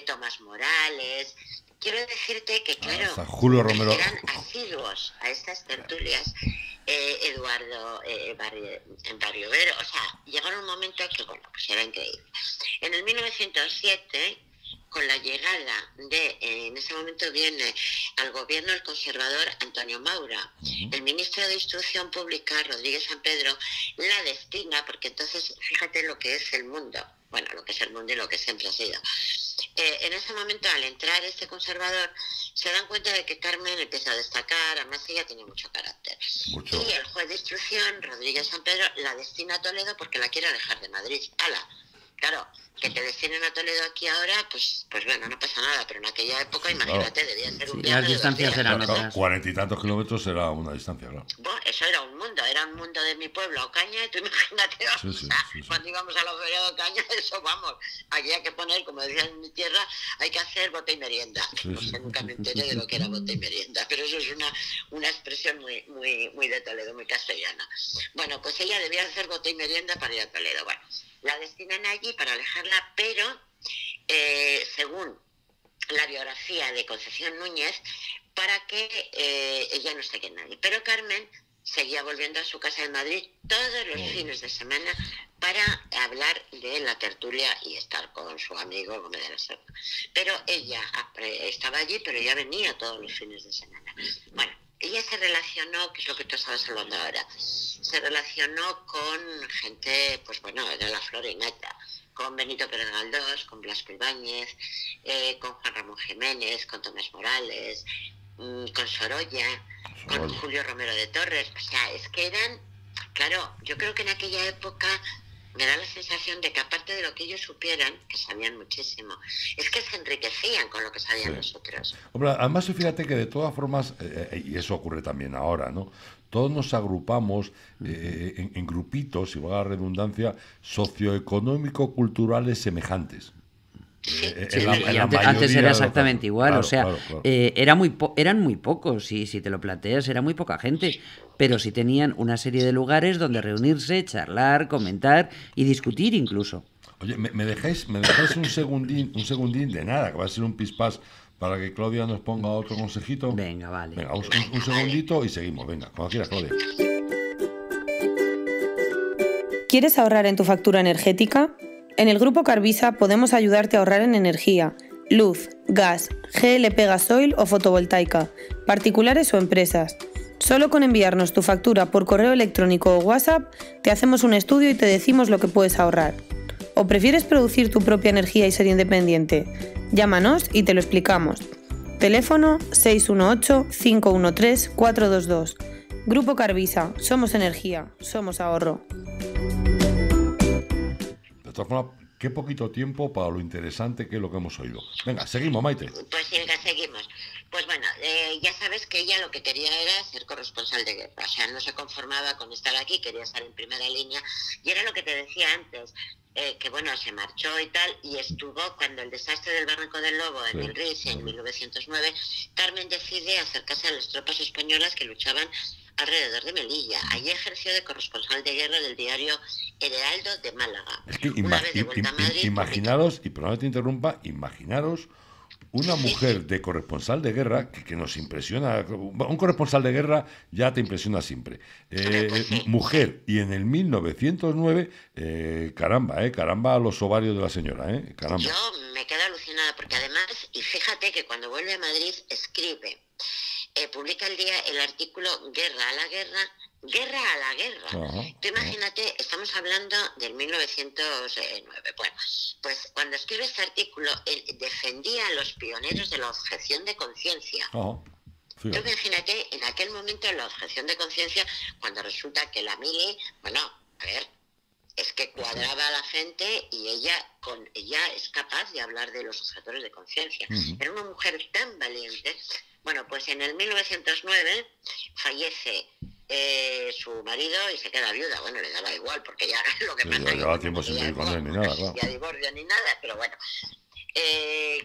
Tomás Morales. Quiero decirte que, claro, Julio Romero eran asiduos a estas tertulias. Eduardo Barriovero, o sea, llegaron un momento que, bueno, pues era increíble. En el 1907, con la llegada en ese momento viene al gobierno el conservador Antonio Maura, el ministro de Instrucción Pública, Rodríguez San Pedro, la destina, porque entonces, fíjate lo que es el mundo, bueno, lo que es el mundo y lo que siempre ha sido. En ese momento, al entrar este conservador, se dan cuenta de que Carmen empieza a destacar, además ella tiene mucho carácter. Mucho. Y el juez de instrucción, Rodríguez San Pedro, la destina a Toledo porque la quiere alejar de Madrid. ¡Hala! Claro, que te destinen a Toledo aquí ahora, pues bueno, no pasa nada, pero en aquella época, imagínate, debía ser un viaje. Las distancias eran otras. 40 y tantos kilómetros era una distancia, claro. Bueno, eso era un mundo de mi pueblo, Ocaña, y tú imagínate, sí. Cuando íbamos a la feria de Ocaña, eso vamos, aquí hay que poner, como decían en mi tierra, hay que hacer bote y merienda. Nunca me enteré de lo que era bote y merienda, pero eso es una expresión muy de Toledo, muy castellana. Bueno, pues ella debía hacer bote y merienda para ir a Toledo. Bueno, la destinan allí para alejarla, pero según la biografía de Concepción Núñez, para que ella no esté con nadie. Pero Carmen seguía volviendo a su casa en Madrid todos los fines de semana para hablar de la tertulia y estar con su amigo Gómez de la Serna. Pero ella estaba allí, pero ella venía todos los fines de semana. Bueno, ella se relacionó, que es lo que tú estabas hablando ahora, se relacionó con gente, pues bueno, de la flor y nata, con Benito Pérez Galdós, con Blasco Ibáñez, con Juan Ramón Jiménez, con Tomás Morales, con Sorolla, con Julio Romero de Torres. O sea, es que eran, claro, yo creo que en aquella época me da la sensación de que aparte de lo que ellos supieran, que sabían muchísimo, es que se enriquecían con lo que sabían nosotros. Hombre, además fíjate que de todas formas, y eso ocurre también ahora, ¿no? Todos nos agrupamos en grupitos, si valga la redundancia, socioeconómico-culturales semejantes. Antes era exactamente igual, o sea, claro. Eran muy pocos, y si te lo planteas, era muy poca gente, pero sí tenían una serie de lugares donde reunirse, charlar, comentar y discutir incluso. Oye, ¿me dejáis un segundín de nada, que va a ser un pispás para que Claudia nos ponga otro consejito? Venga, vale. Venga, un segundito y seguimos, venga, cuando quieras, Claudia. ¿Quieres ahorrar en tu factura energética? En el Grupo Carvisa podemos ayudarte a ahorrar en energía, luz, gas, GLP gasoil o fotovoltaica, particulares o empresas. Solo con enviarnos tu factura por correo electrónico o WhatsApp, te hacemos un estudio y te decimos lo que puedes ahorrar. ¿O prefieres producir tu propia energía y ser independiente? Llámanos y te lo explicamos. Teléfono 618-513-422. Grupo Carvisa, somos energía, somos ahorro. De todas formas, qué poquito tiempo para lo interesante que es lo que hemos oído. Venga, seguimos, Maite. Pues sí, venga, seguimos. Pues bueno, ya sabes que ella lo que quería era ser corresponsal de guerra. O sea, no se conformaba con estar aquí, quería estar en primera línea. Y era lo que te decía antes, que bueno, se marchó y tal, y estuvo cuando el desastre del Barranco del Lobo en el Ris en 1909, Carmen decide acercarse a las tropas españolas que luchaban alrededor de Melilla. Allí ejerció de corresponsal de guerra del diario El Heraldo de Málaga. Es que imaginaros, y perdón que te interrumpa, imaginaros una mujer de corresponsal de guerra que nos impresiona. Un corresponsal de guerra ya te impresiona siempre. Mujer, y en el 1909, caramba los ovarios de la señora, caramba. Yo me quedo alucinada porque además, y fíjate que cuando vuelve a Madrid escribe, publica el artículo Guerra a la guerra, guerra a la guerra. Tú imagínate, estamos hablando del 1909. Bueno, pues cuando escribe este artículo, él defendía a los pioneros de la objeción de conciencia. Tú imagínate, en aquel momento la objeción de conciencia, cuando resulta que la mili, bueno, a ver, es que cuadraba a la gente y ella es capaz de hablar de los objetores de conciencia. Era una mujer tan valiente. Bueno, pues en el 1909 fallece su marido y se queda viuda. Bueno, le daba igual porque ya lo que pasa no llevaba tiempo sin vivir con él ni nada, claro. Ya divorcio ni nada, pero bueno.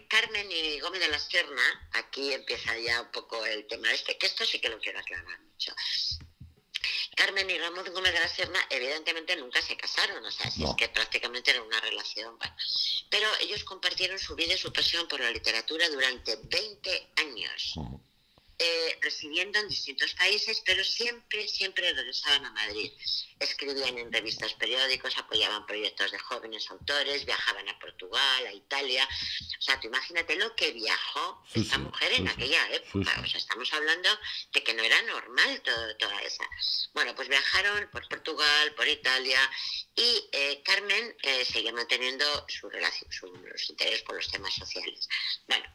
Carmen y Gómez de la Serna, aquí empieza ya un poco el tema que esto sí que lo quiero aclarar mucho. Carmen y Ramón Gómez de la Serna evidentemente nunca se casaron, o sea, es que prácticamente era una relación, bueno. Pero ellos compartieron su vida y su pasión por la literatura durante 20 años, residiendo en distintos países, pero siempre regresaban a Madrid. Escribían en revistas, periódicos, apoyaban proyectos de jóvenes autores, viajaban a Portugal, a Italia. O sea, tú imagínate lo que viajó esta mujer en aquella época. O sea, estamos hablando de que no era normal toda esa. Bueno, pues viajaron por Portugal, por Italia, y Carmen seguía manteniendo su relación, sus intereses por los temas sociales. Bueno,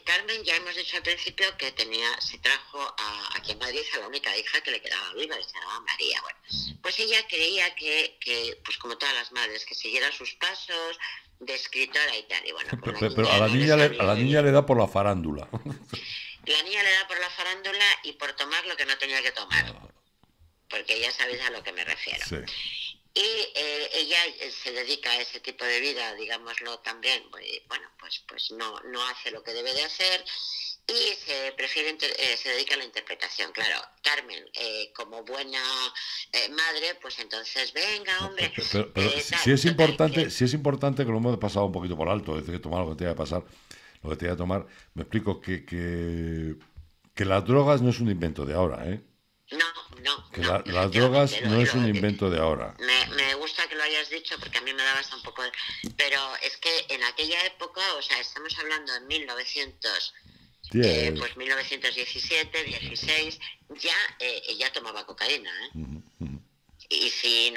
Carmen, ya hemos dicho al principio que se trajo aquí en Madrid a la única hija que le quedaba viva, que se llamaba María. Bueno, pues ella creía que, pues como todas las madres, que siguiera sus pasos de escritora y tal. Y bueno, pues pero a la niña le da por la farándula. La niña le da por la farándula y por tomar lo que no tenía que tomar. Porque ya sabéis a lo que me refiero. Sí. Y ella se dedica a ese tipo de vida, digámoslo también, bueno, pues no hace lo que debe de hacer y se dedica a la interpretación. Claro, Carmen, como buena madre, pues entonces, venga, hombre. Pero si es importante, que lo hemos pasado un poquito por alto, es decir, que tomar lo que tenía que pasar, lo que tenía que tomar, me explico que las drogas no es un invento de ahora, No. Las drogas no es un invento de ahora. Me gusta que lo hayas dicho porque a mí me daba hasta un poco de... Pero es que en aquella época, o sea, estamos hablando de 1917, 16, ya ella tomaba cocaína, Y si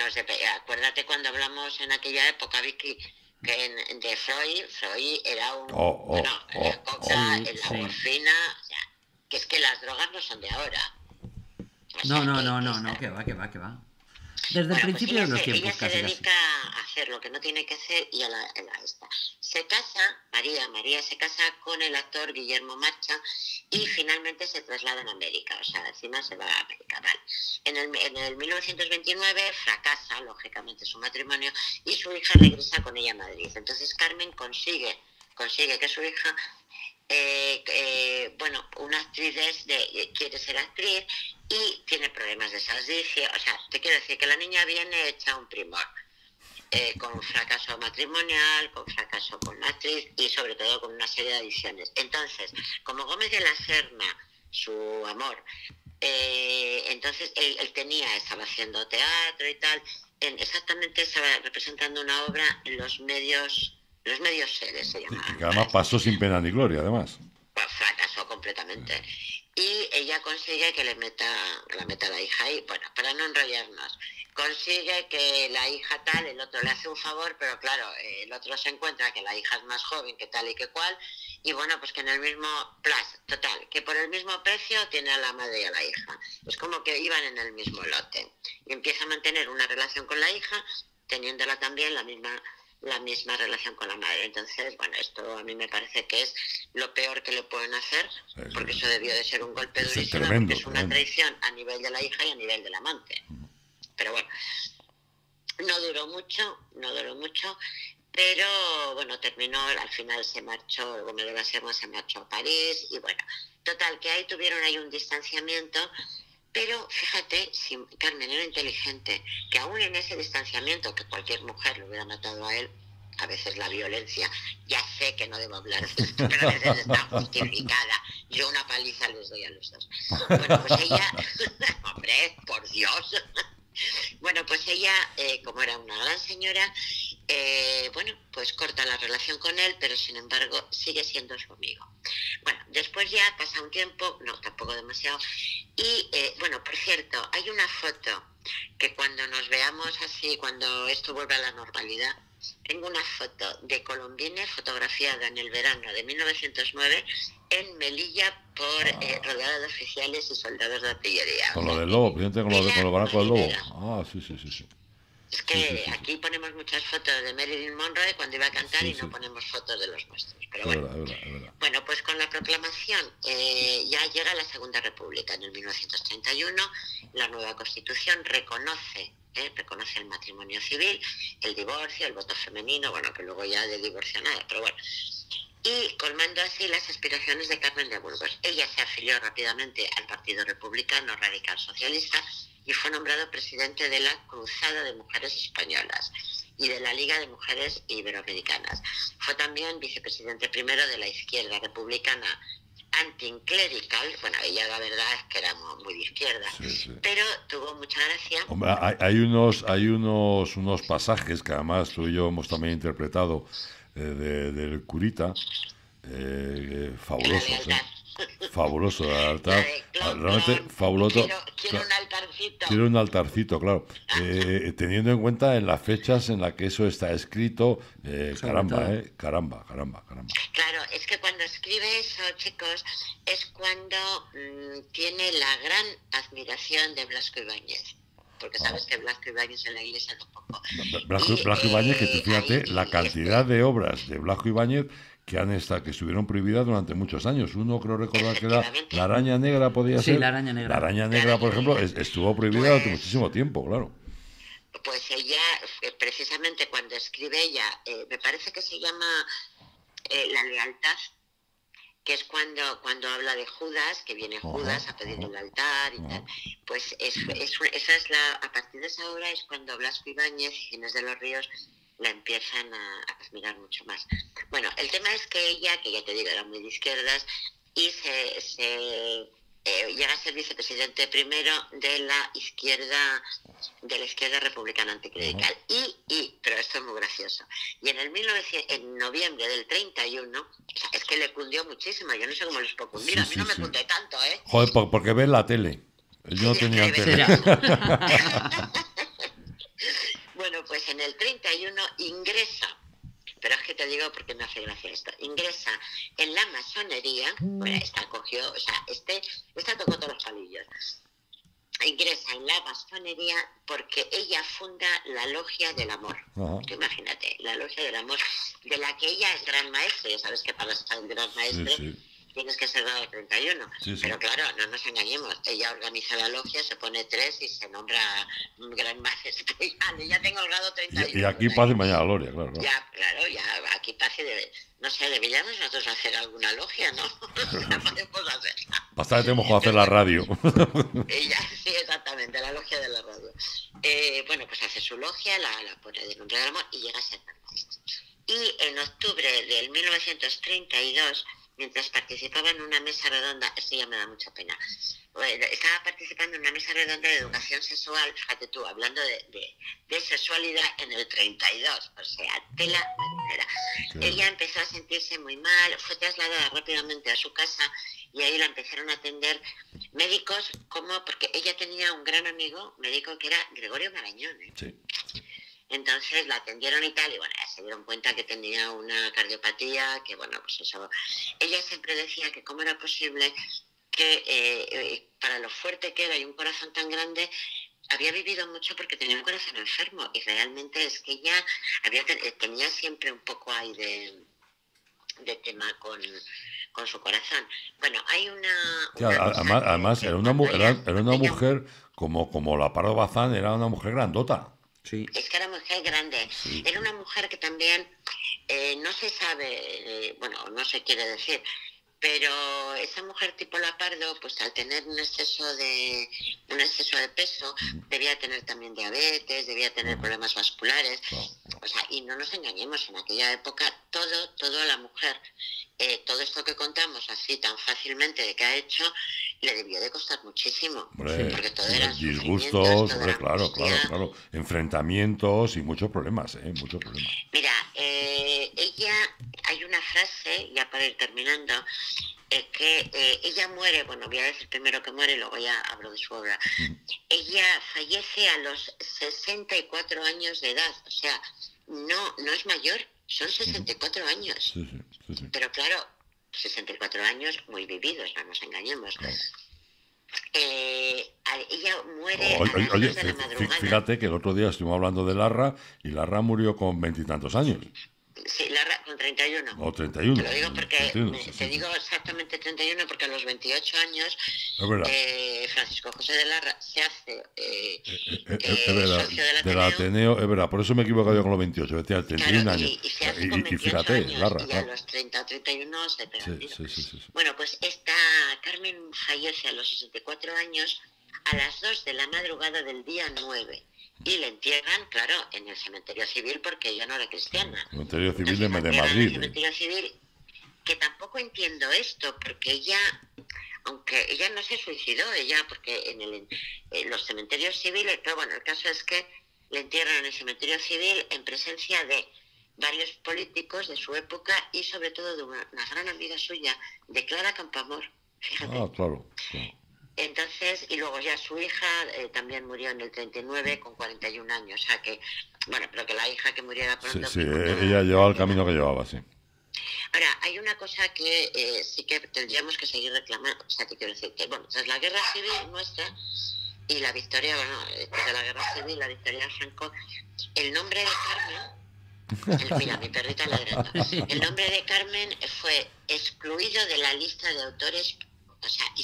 acuérdate cuando hablamos en aquella época, Vicky, que de Freud era un... la coca, la morfina, o sea, que es que las drogas no son de ahora. No, que va. Desde el principio de los tiempos, ella se dedica a hacer lo que no tiene que hacer y a la esta. Se casa, María se casa con el actor Guillermo Marcha y finalmente se trasladan a América, o sea, encima se va a América, ¿vale? En el 1929 fracasa, lógicamente, su matrimonio y su hija regresa con ella a Madrid. Entonces Carmen consigue que su hija, una actriz quiere ser actriz y tiene problemas de saldicia, o sea, te quiero decir que la niña viene hecha un primor. Con fracaso matrimonial, con fracaso con la actriz y sobre todo con una serie de adicciones. Entonces, como Gómez de la Serna, su amor, entonces él estaba haciendo teatro y tal, exactamente estaba representando una obra en los medios seres, se llamaba. Y que además pasó sin pena ni gloria, además. Pues fracasó completamente. Y ella consigue que la meta la hija ahí, bueno, para no enrollarnos. Consigue que la hija tal, el otro le hace un favor, pero claro, el otro se encuentra que la hija es más joven que tal y que cual, y bueno, pues que en el mismo total, que por el mismo precio tiene a la madre y a la hija. Es como que iban en el mismo lote. Y empieza a mantener una relación con la hija, teniéndola también la misma relación con la madre. Entonces, bueno, esto a mí me parece que es lo peor que le pueden hacer, porque eso debió de ser un golpe durísimo, porque es una traición a nivel de la hija y a nivel del amante. Pero bueno, no duró mucho, pero bueno, terminó, al final se marchó, Gómez de la Serna se marchó a París y bueno, total, que ahí tuvieron un distanciamiento, pero fíjate, si Carmen era inteligente, que aún en ese distanciamiento, que cualquier mujer lo hubiera matado a él, a veces la violencia, ya sé que no debo hablar de esto, pero a veces está justificada. Yo una paliza les doy a los dos. Bueno, pues ella, hombre, por Dios. Bueno, pues ella, como era una gran señora, pues corta la relación con él, pero sin embargo sigue siendo su amigo. Bueno, después ya pasa un tiempo, no, tampoco demasiado, y por cierto, hay una foto que cuando nos veamos así, cuando esto vuelva a la normalidad, tengo una foto de Colombine fotografiada en el verano de 1909 en Melilla rodeada de oficiales y soldados de artillería. Con lo del lobo, presidente, con lo baraco del lobo. Ah, sí. Es que aquí ponemos muchas fotos de Marilyn Monroe cuando iba a cantar y no ponemos fotos de los nuestros. Pero bueno, es verdad. Bueno, pues con la proclamación ya llega la Segunda República en el 1931. La nueva Constitución reconoce el matrimonio civil, el divorcio, el voto femenino, bueno, que luego ya de divorcio nada, pero bueno. Y colmando así las aspiraciones de Carmen de Burgos. Ella se afilió rápidamente al Partido Republicano Radical Socialista y fue nombrado presidente de la Cruzada de Mujeres Españolas y de la Liga de Mujeres Iberoamericanas. Fue también vicepresidente primero de la izquierda republicana anticlerical. Bueno, ella la verdad es que era muy de izquierda, pero tuvo mucha gracia. Hombre, hay unos pasajes que además tú y yo hemos también interpretado del curita, fabulosos, fabuloso, el altar, realmente fabuloso. Quiero un altarcito. Quiero un altarcito, claro. Teniendo en cuenta en las fechas en las que eso está escrito, caramba. Claro, es que cuando escribe eso, chicos, es cuando tiene la gran admiración de Blasco Ibáñez. Porque sabes que Blasco Ibáñez en la iglesia tampoco. Blasco Ibáñez, que tú fíjate la cantidad de obras de Blasco Ibáñez que estuvieron prohibidas durante muchos años. Uno creo recordar que era La Araña Negra, podía ser. Sí, La Araña Negra. La Araña Negra, por ejemplo, estuvo prohibida durante muchísimo tiempo, claro. Pues ella, precisamente cuando escribe ella, me parece que se llama La Lealtad, que es cuando habla de Judas, que viene Judas a pedir el altar y tal. Pues a partir de esa obra es cuando Blasco Ibáñez y Ginés de los Ríos la empiezan a admirar mucho más. Bueno, el tema es que ella, que ya te digo, era muy de izquierdas, y llega a ser vicepresidente primero de la izquierda republicana anticlerical. Pero esto es muy gracioso. Y en noviembre del 31, o sea, es que le cundió muchísimo. Yo no sé cómo les puedo cundir. A mí no me cunde tanto, ¿eh? Joder, porque ves la tele. Yo no tenía tele. Bueno, pues en el 31 ingresa, pero es que te digo porque me hace gracia esto, ingresa en la masonería. Bueno, esta tocó todos los palillos. ingresa en la masonería porque ella funda la Logia del Amor. Imagínate, la Logia del Amor, de la que ella es gran maestra. Ya sabes que para ser gran maestre tienes que ser grado 31. Pero claro, no nos engañemos. Ella organiza la logia, se pone 3 y se nombra gran maestre. Ya tengo el grado 31. Y aquí paz y mañana gloria, claro. Ya, claro, ya aquí paz y no sé, deberíamos nosotros hacer alguna logia, ¿no? La podemos hacer. Bastante tenemos que hacer la radio. Sí, exactamente, la logia de la radio. Bueno, pues hace su logia, la pone de nombre del amor y llega a ser gran maestre. Y en octubre del 1932, mientras participaba en una mesa redonda, esto ya me da mucha pena, estaba participando en una mesa redonda de educación sexual, fíjate tú, hablando de sexualidad en el 32, o sea, tela marinera. Ella empezó a sentirse muy mal, fue trasladada rápidamente a su casa y ahí la empezaron a atender médicos, porque ella tenía un gran amigo médico que era Gregorio Marañón. Entonces la atendieron y tal, y bueno, ya se dieron cuenta que tenía una cardiopatía, que bueno, pues eso. Ella siempre decía que cómo era posible que para lo fuerte que era y un corazón tan grande, había vivido mucho porque tenía un corazón enfermo, y realmente es que ella tenía siempre un poco ahí de tema con su corazón. Bueno, hay además era una mujer como la Pardo Bazán, era una mujer grandota. Sí. Es que era una mujer grande. Era una mujer que también no se sabe, no se quiere decir, pero esa mujer tipo la Pardo, pues al tener un exceso de peso, debía tener también diabetes, debía tener problemas vasculares. O sea, y no nos engañemos, en aquella época todo a la mujer, todo esto que contamos así tan fácilmente de que ha hecho, le debió de costar muchísimo. Porque todo eran disgustos, claro. Enfrentamientos y muchos problemas, muchos problemas. Mira, ella, hay una frase, ya para ir terminando, que ella muere, voy a decir primero que muere y luego ya hablo de su obra. Ella fallece a los 64 años de edad, o sea, no es mayor, son 64 años. Sí. Pero claro, 64 años muy vividos, no nos engañemos. Claro. Ella muere a las 2 de la madrugada. Fíjate que el otro día estuvimos hablando de Larra, y Larra murió con 20 y tantos años. Sí, Larra con 31. O 31. Te lo digo porque te digo exactamente 31 porque a los 28 años Francisco José de Larra se hace socio del Ateneo. Es verdad, por eso me he equivocado yo con los 28, decía 31 años. Y se hace con 28 años, Larra, y a los 30 o 31 se pega. Sí. Bueno, pues esta Carmen fallece a los 64 años a las 2 de la madrugada del día 9. Y le entierran, claro, en el cementerio civil porque ella no era cristiana. Cementerio civil de Madrid. El cementerio civil, que tampoco entiendo esto, porque ella, aunque ella no se suicidó, porque en los cementerios civiles, pero bueno, el caso es que le entierran en el cementerio civil en presencia de varios políticos de su época y sobre todo de una gran amiga suya, de Clara Campoamor. Fíjate. Claro. Entonces, y luego ya su hija también murió en el 39 con 41 años, o sea que, pero que la hija que muriera pronto... Sí, ella llevaba el camino que llevaba, sí. Ahora, hay una cosa que sí que tendríamos que seguir reclamando, o sea, te quiero decir que, tras la guerra civil nuestra y la victoria, después de la guerra civil, la victoria de Franco, el nombre de Carmen... Mira, mi perrita ladrando. El nombre de Carmen fue excluido de la lista de autores, o sea, y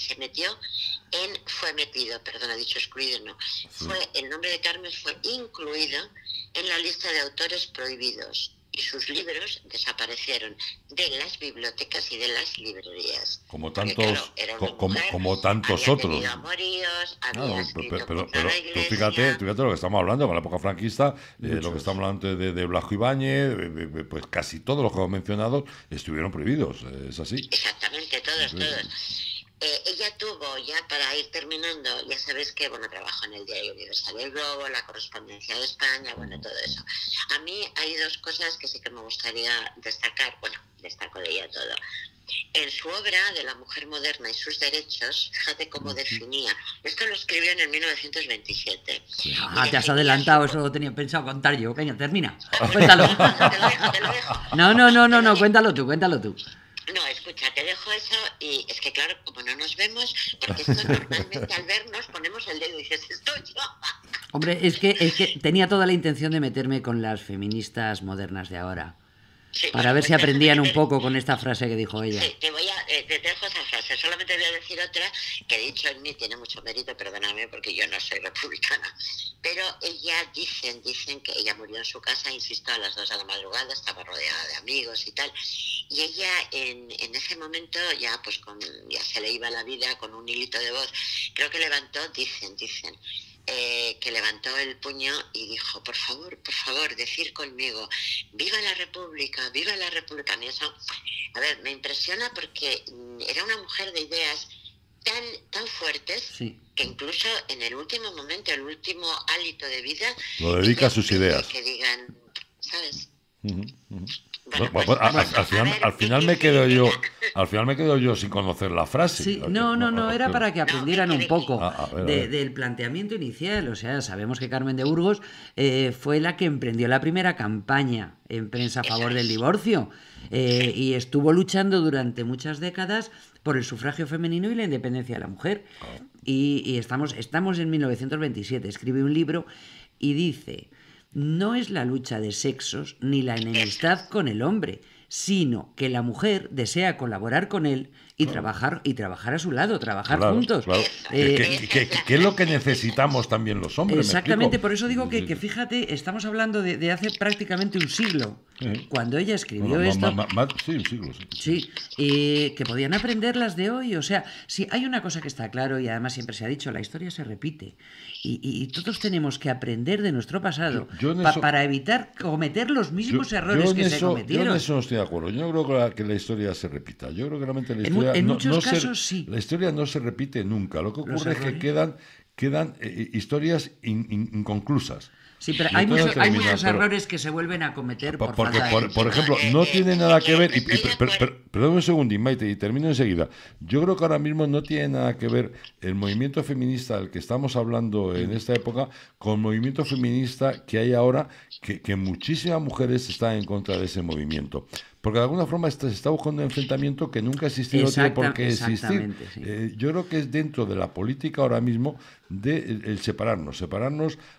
el nombre de Carmen fue incluido en la lista de autores prohibidos y sus libros desaparecieron de las bibliotecas y de las librerías. Como tantos, como tantos otros. Pero fíjate lo que estamos hablando con la época franquista, lo que estamos hablando de Blasco Ibáñez, pues casi todos los que hemos mencionado estuvieron prohibidos, es así. Exactamente, todos. Ella tuvo, ya para ir terminando, ya sabes que, trabajó en el Diario Universal del Globo, la Correspondencia de España, todo eso. A mí hay dos cosas que sí que me gustaría destacar, destaco de ella todo. En su obra de la mujer moderna y sus derechos, fíjate cómo definía. Esto lo escribió en el 1927. Te has adelantado, eso lo tenía pensado contar yo. Venga, termina. Cuéntalo. Te lo dejo. No, cuéntalo tú. No, escucha. escucha, te dejo eso y es que claro, como no nos vemos, porque esto normalmente al vernos ponemos el dedo y dices, estoy yo. Hombre, es que tenía toda la intención de meterme con las feministas modernas de ahora. Sí, para ver si aprendían un poco con esta frase que dijo ella. Sí, te dejo esa frase. Solamente voy a decir otra que he dicho en mí, tiene mucho mérito, perdóname, porque yo no soy republicana. Pero ella, dicen que ella murió en su casa, insisto, a las 2 de la madrugada, estaba rodeada de amigos y tal. Y ella en ese momento ya se le iba la vida con un hilito de voz. Creo que levantó, dicen, que levantó el puño y dijo, por favor, decir conmigo, ¡viva la República, viva la República! Y eso, a ver, me impresiona porque era una mujer de ideas tan fuertes, sí, que incluso en el último momento, el último hálito de vida, lo dedica a sus ideas. Que digan, ¿sabes? Bueno, al final me quedo yo sin conocer la frase. Sí, no, era para que aprendieran un poco del planteamiento inicial. O sea, sabemos que Carmen de Burgos fue la que emprendió la primera campaña en prensa a favor del divorcio y estuvo luchando durante muchas décadas por el sufragio femenino y la independencia de la mujer. Y estamos en 1927, escribe un libro y dice: no es la lucha de sexos ni la enemistad con el hombre, sino que la mujer desea colaborar con él y trabajar a su lado, trabajar juntos. Claro. ¿Qué es lo que necesitamos también los hombres? Exactamente, por eso digo que fíjate, estamos hablando de hace prácticamente un siglo, cuando ella escribió esto. Sí, un siglo. Sí, que podían aprender las de hoy. O sea, si hay una cosa que está claro y además siempre se ha dicho, la historia se repite. Y todos tenemos que aprender de nuestro pasado para evitar cometer los mismos errores que se cometieron. Yo en eso no estoy de acuerdo. Yo no creo que la historia se repita. Yo creo que realmente la historia en muchos casos sí. La historia no se repite nunca. Lo que ocurre es que quedan historias inconclusas. Sí, pero hay muchos errores que se vuelven a cometer por ejemplo, no tiene nada que ver, perdón un segundo, Maite, y termino enseguida. Yo creo que ahora mismo no tiene nada que ver el movimiento feminista del que estamos hablando en esta época con el movimiento feminista que hay ahora, que muchísimas mujeres están en contra de ese movimiento. Porque de alguna forma se está buscando un enfrentamiento que nunca ha existido, no tiene por qué existir. Sí. Yo creo que es dentro de la política ahora mismo el separarnos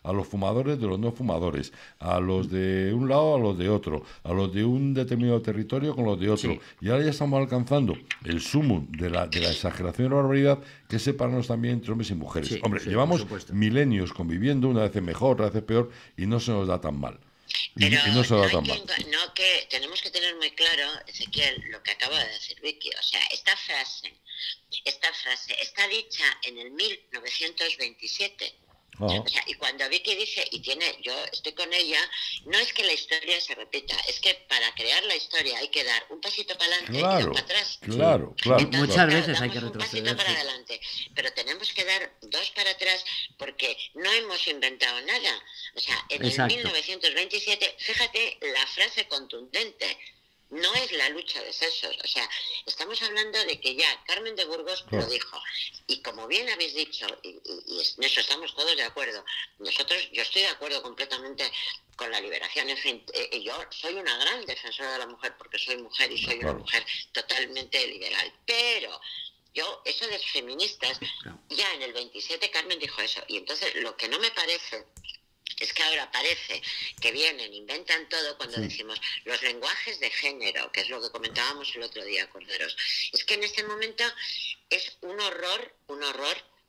a los fumadores de los no fumadores, a los de un lado a los de otro, a los de un determinado territorio con los de otro. Sí. Y ahora ya estamos alcanzando el sumum de la exageración y la barbaridad, que es separarnos también entre hombres y mujeres. Sí, hombre, llevamos milenios conviviendo, una vez mejor, otra vez peor, y no se nos da tan mal. Pero no se da tan mal. Que tenemos que tener muy claro, Ezequiel, lo que acaba de decir Vicky. O sea, esta frase está dicha en el 1927. O sea, y cuando Vicky dice, yo estoy con ella, no es que la historia se repita, es que para crear la historia hay que dar un pasito para adelante y dos para atrás. Claro. Entonces, muchas veces hay que retroceder. Un pasito para adelante, pero tenemos que dar dos para atrás porque no hemos inventado nada. O sea, en el 1927, fíjate la frase contundente. No es la lucha de sexos, o sea, estamos hablando de que ya Carmen de Burgos lo dijo, y como bien habéis dicho, y en eso estamos todos de acuerdo, yo estoy de acuerdo completamente con la liberación, en fin, yo soy una gran defensora de la mujer porque soy mujer y soy una mujer totalmente liberal, pero eso de feministas, ya en el 27 Carmen dijo eso, y entonces lo que no me parece es que ahora parece que vienen, inventan todo cuando decimos los lenguajes de género, que es lo que comentábamos el otro día, Corderos. Es que en este momento es un horror,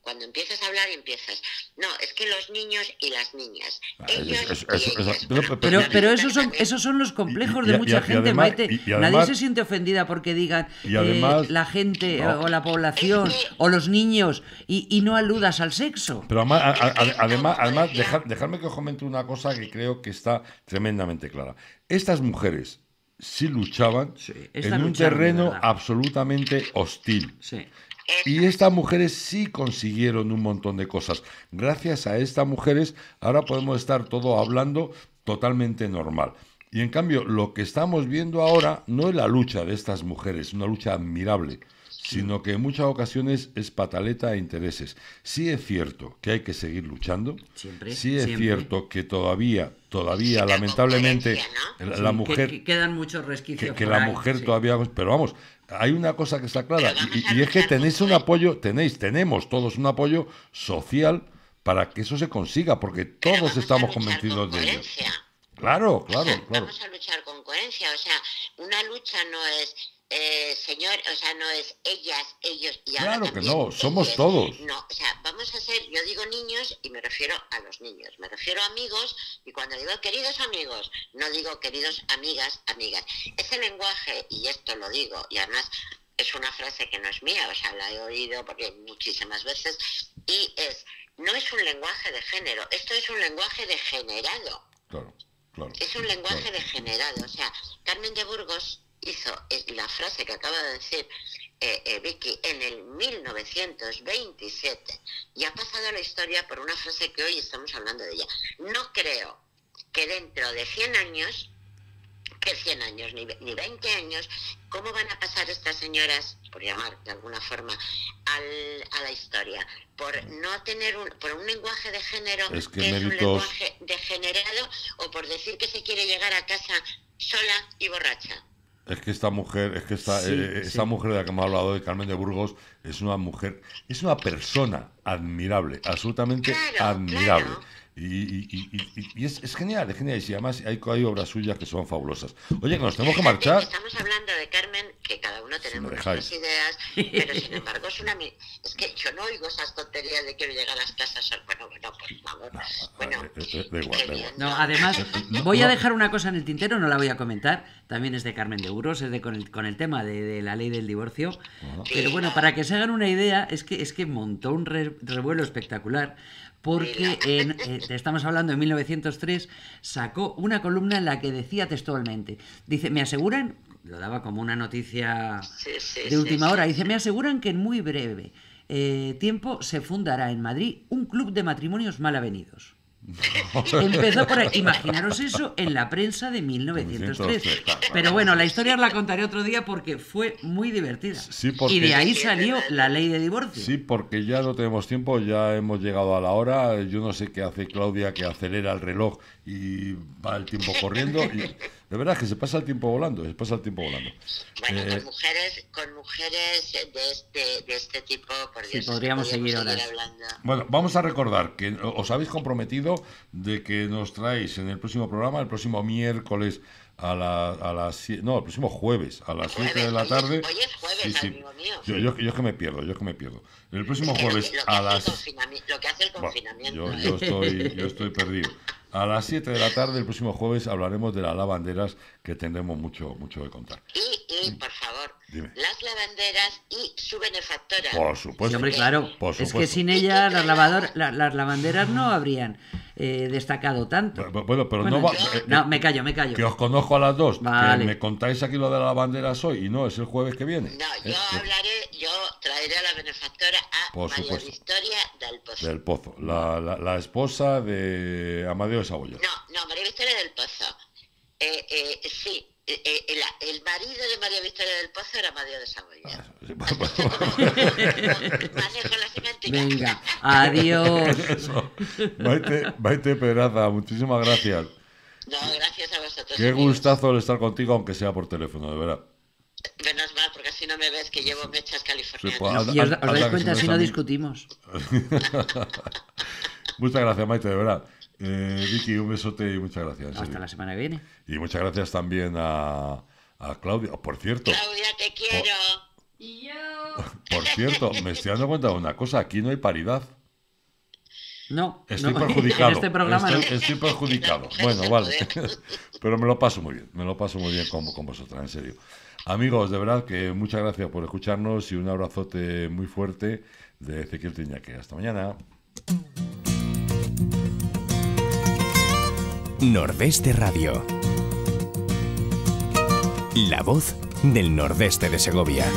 cuando empiezas a hablar y empiezas. No, es que los niños y las niñas. Pero esos son los complejos de mucha gente, además, Maite. Nadie se siente ofendida porque digan la gente o la población o los niños y no aludas al sexo. Pero además dejadme que os comente una cosa que creo que está tremendamente clara. Estas mujeres sí luchaban en un terreno absolutamente hostil. Sí. Y estas mujeres sí consiguieron un montón de cosas. Gracias a estas mujeres ahora podemos estar todos hablando totalmente normal. Y en cambio lo que estamos viendo ahora no es la lucha de estas mujeres, una lucha admirable, sino que en muchas ocasiones es pataleta e intereses. Sí es cierto que hay que seguir luchando, siempre. Cierto que todavía lamentablemente, la mujer... Que quedan muchos resquicios que la mujer todavía... Pero vamos... hay una cosa que está clara, y es que tenéis un apoyo, tenemos todos un apoyo social para que eso se consiga, porque todos estamos convencidos de ello. Claro. Vamos a luchar con coherencia, o sea, una lucha no es... señor, o sea, no es ellas, ellos y ahora claro que no, somos todos. No, o sea, vamos a ser, yo digo niños y me refiero a los niños, me refiero a amigos y cuando digo queridos amigos, no digo queridos amigas. Ese lenguaje, y esto lo digo, y además es una frase que no es mía, o sea, la he oído porque muchísimas veces, y no es un lenguaje de género, esto es un lenguaje degenerado. Claro. Es un lenguaje degenerado, o sea, Carmen de Burgos hizo la frase que acaba de decir Vicky en el 1927 y ha pasado a la historia por una frase que hoy estamos hablando de ella. No creo que dentro de 100 años, ni 20 años, ¿cómo van a pasar estas señoras, por llamar de alguna forma, a la historia? Por no tener por un lenguaje de género que es un lenguaje degenerado, o por decir que se quiere llegar a casa sola y borracha. Es que esta mujer de la que hemos hablado, de Carmen de Burgos, es una mujer, es una persona admirable, absolutamente admirable. Claro. Y es genial, y si además hay obras suyas que son fabulosas. Oye, que nos tenemos que marchar. Estamos hablando de Carmen, que cada uno tenemos nuestras ideas, pero sin embargo es que yo no oigo esas tonterías de quiero llegar a las casas. Bueno, por favor. Da igual. No, además, voy a dejar una cosa en el tintero, no la voy a comentar. También es de Carmen de Burgos, es con el tema de la ley del divorcio. Pero bueno, para que se hagan una idea, es que montó un revuelo espectacular. Porque estamos hablando de 1903, sacó una columna en la que decía textualmente, dice, me aseguran, lo daba como una noticia de última hora, dice, me aseguran que en muy breve tiempo se fundará en Madrid un club de matrimonios mal avenidos. Empezó por ahí. Imaginaros eso en la prensa de 1903. Pero bueno, la historia os la contaré otro día porque fue muy divertida. Y de ahí salió la ley de divorcio. Sí, porque ya no tenemos tiempo, ya hemos llegado a la hora. Yo no sé qué hace Claudia, que acelera el reloj y va el tiempo corriendo. Y de verdad que se pasa el tiempo volando. Bueno, con mujeres de este tipo, por Dios, podríamos seguir horas. Bueno, vamos a recordar que os habéis comprometido de que nos traéis en el próximo programa, el próximo miércoles el próximo jueves a las 7 de la tarde. Hoy es jueves, amigo mío. Yo es que me pierdo. El próximo jueves a las... Lo que hace el confinamiento. Yo estoy perdido. A las 7 de la tarde, el próximo jueves, hablaremos de las lavanderas, que tendremos mucho que contar. Y por favor, dime. Las lavanderas y su benefactora. Por supuesto. Sí, hombre, claro. Es que sin ella las lavanderas no habrían destacado tanto. Bueno, pero no, me callo. Que os conozco a las dos. Vale. Que me contáis aquí lo de las lavanderas hoy y no, es el jueves que viene. No, yo traeré a la benefactora a María Victoria del Pozo. La esposa de Amadeo de Saboya. No, María Victoria del Pozo. Sí. El marido de María Victoria del Pozo era Amadeo de Saboya. Manejo la semántica. Venga, adiós. Maite Pedraza, muchísimas gracias. No, gracias a vosotros. Qué gustazo el estar contigo, aunque sea por teléfono, de verdad. Menos mal, porque así no me ves que llevo mechas californianas. Sí, y os dais cuenta si no discutimos. Muchas gracias, Maite, de verdad. Vicky, un besote y muchas gracias. Hasta la semana que viene. Y muchas gracias también a Claudia. Por cierto. Claudia, te quiero. Y yo. Por cierto, me estoy dando cuenta de una cosa. Aquí no hay paridad. No. Estoy perjudicado. En este programa estoy perjudicado. Bueno, vale. Pero me lo paso muy bien. Con vosotras, en serio. Amigos, de verdad que muchas gracias por escucharnos y un abrazote muy fuerte de Ezequiel Tiñaque. Hasta mañana. Nordeste Radio. La voz del Nordeste de Segovia.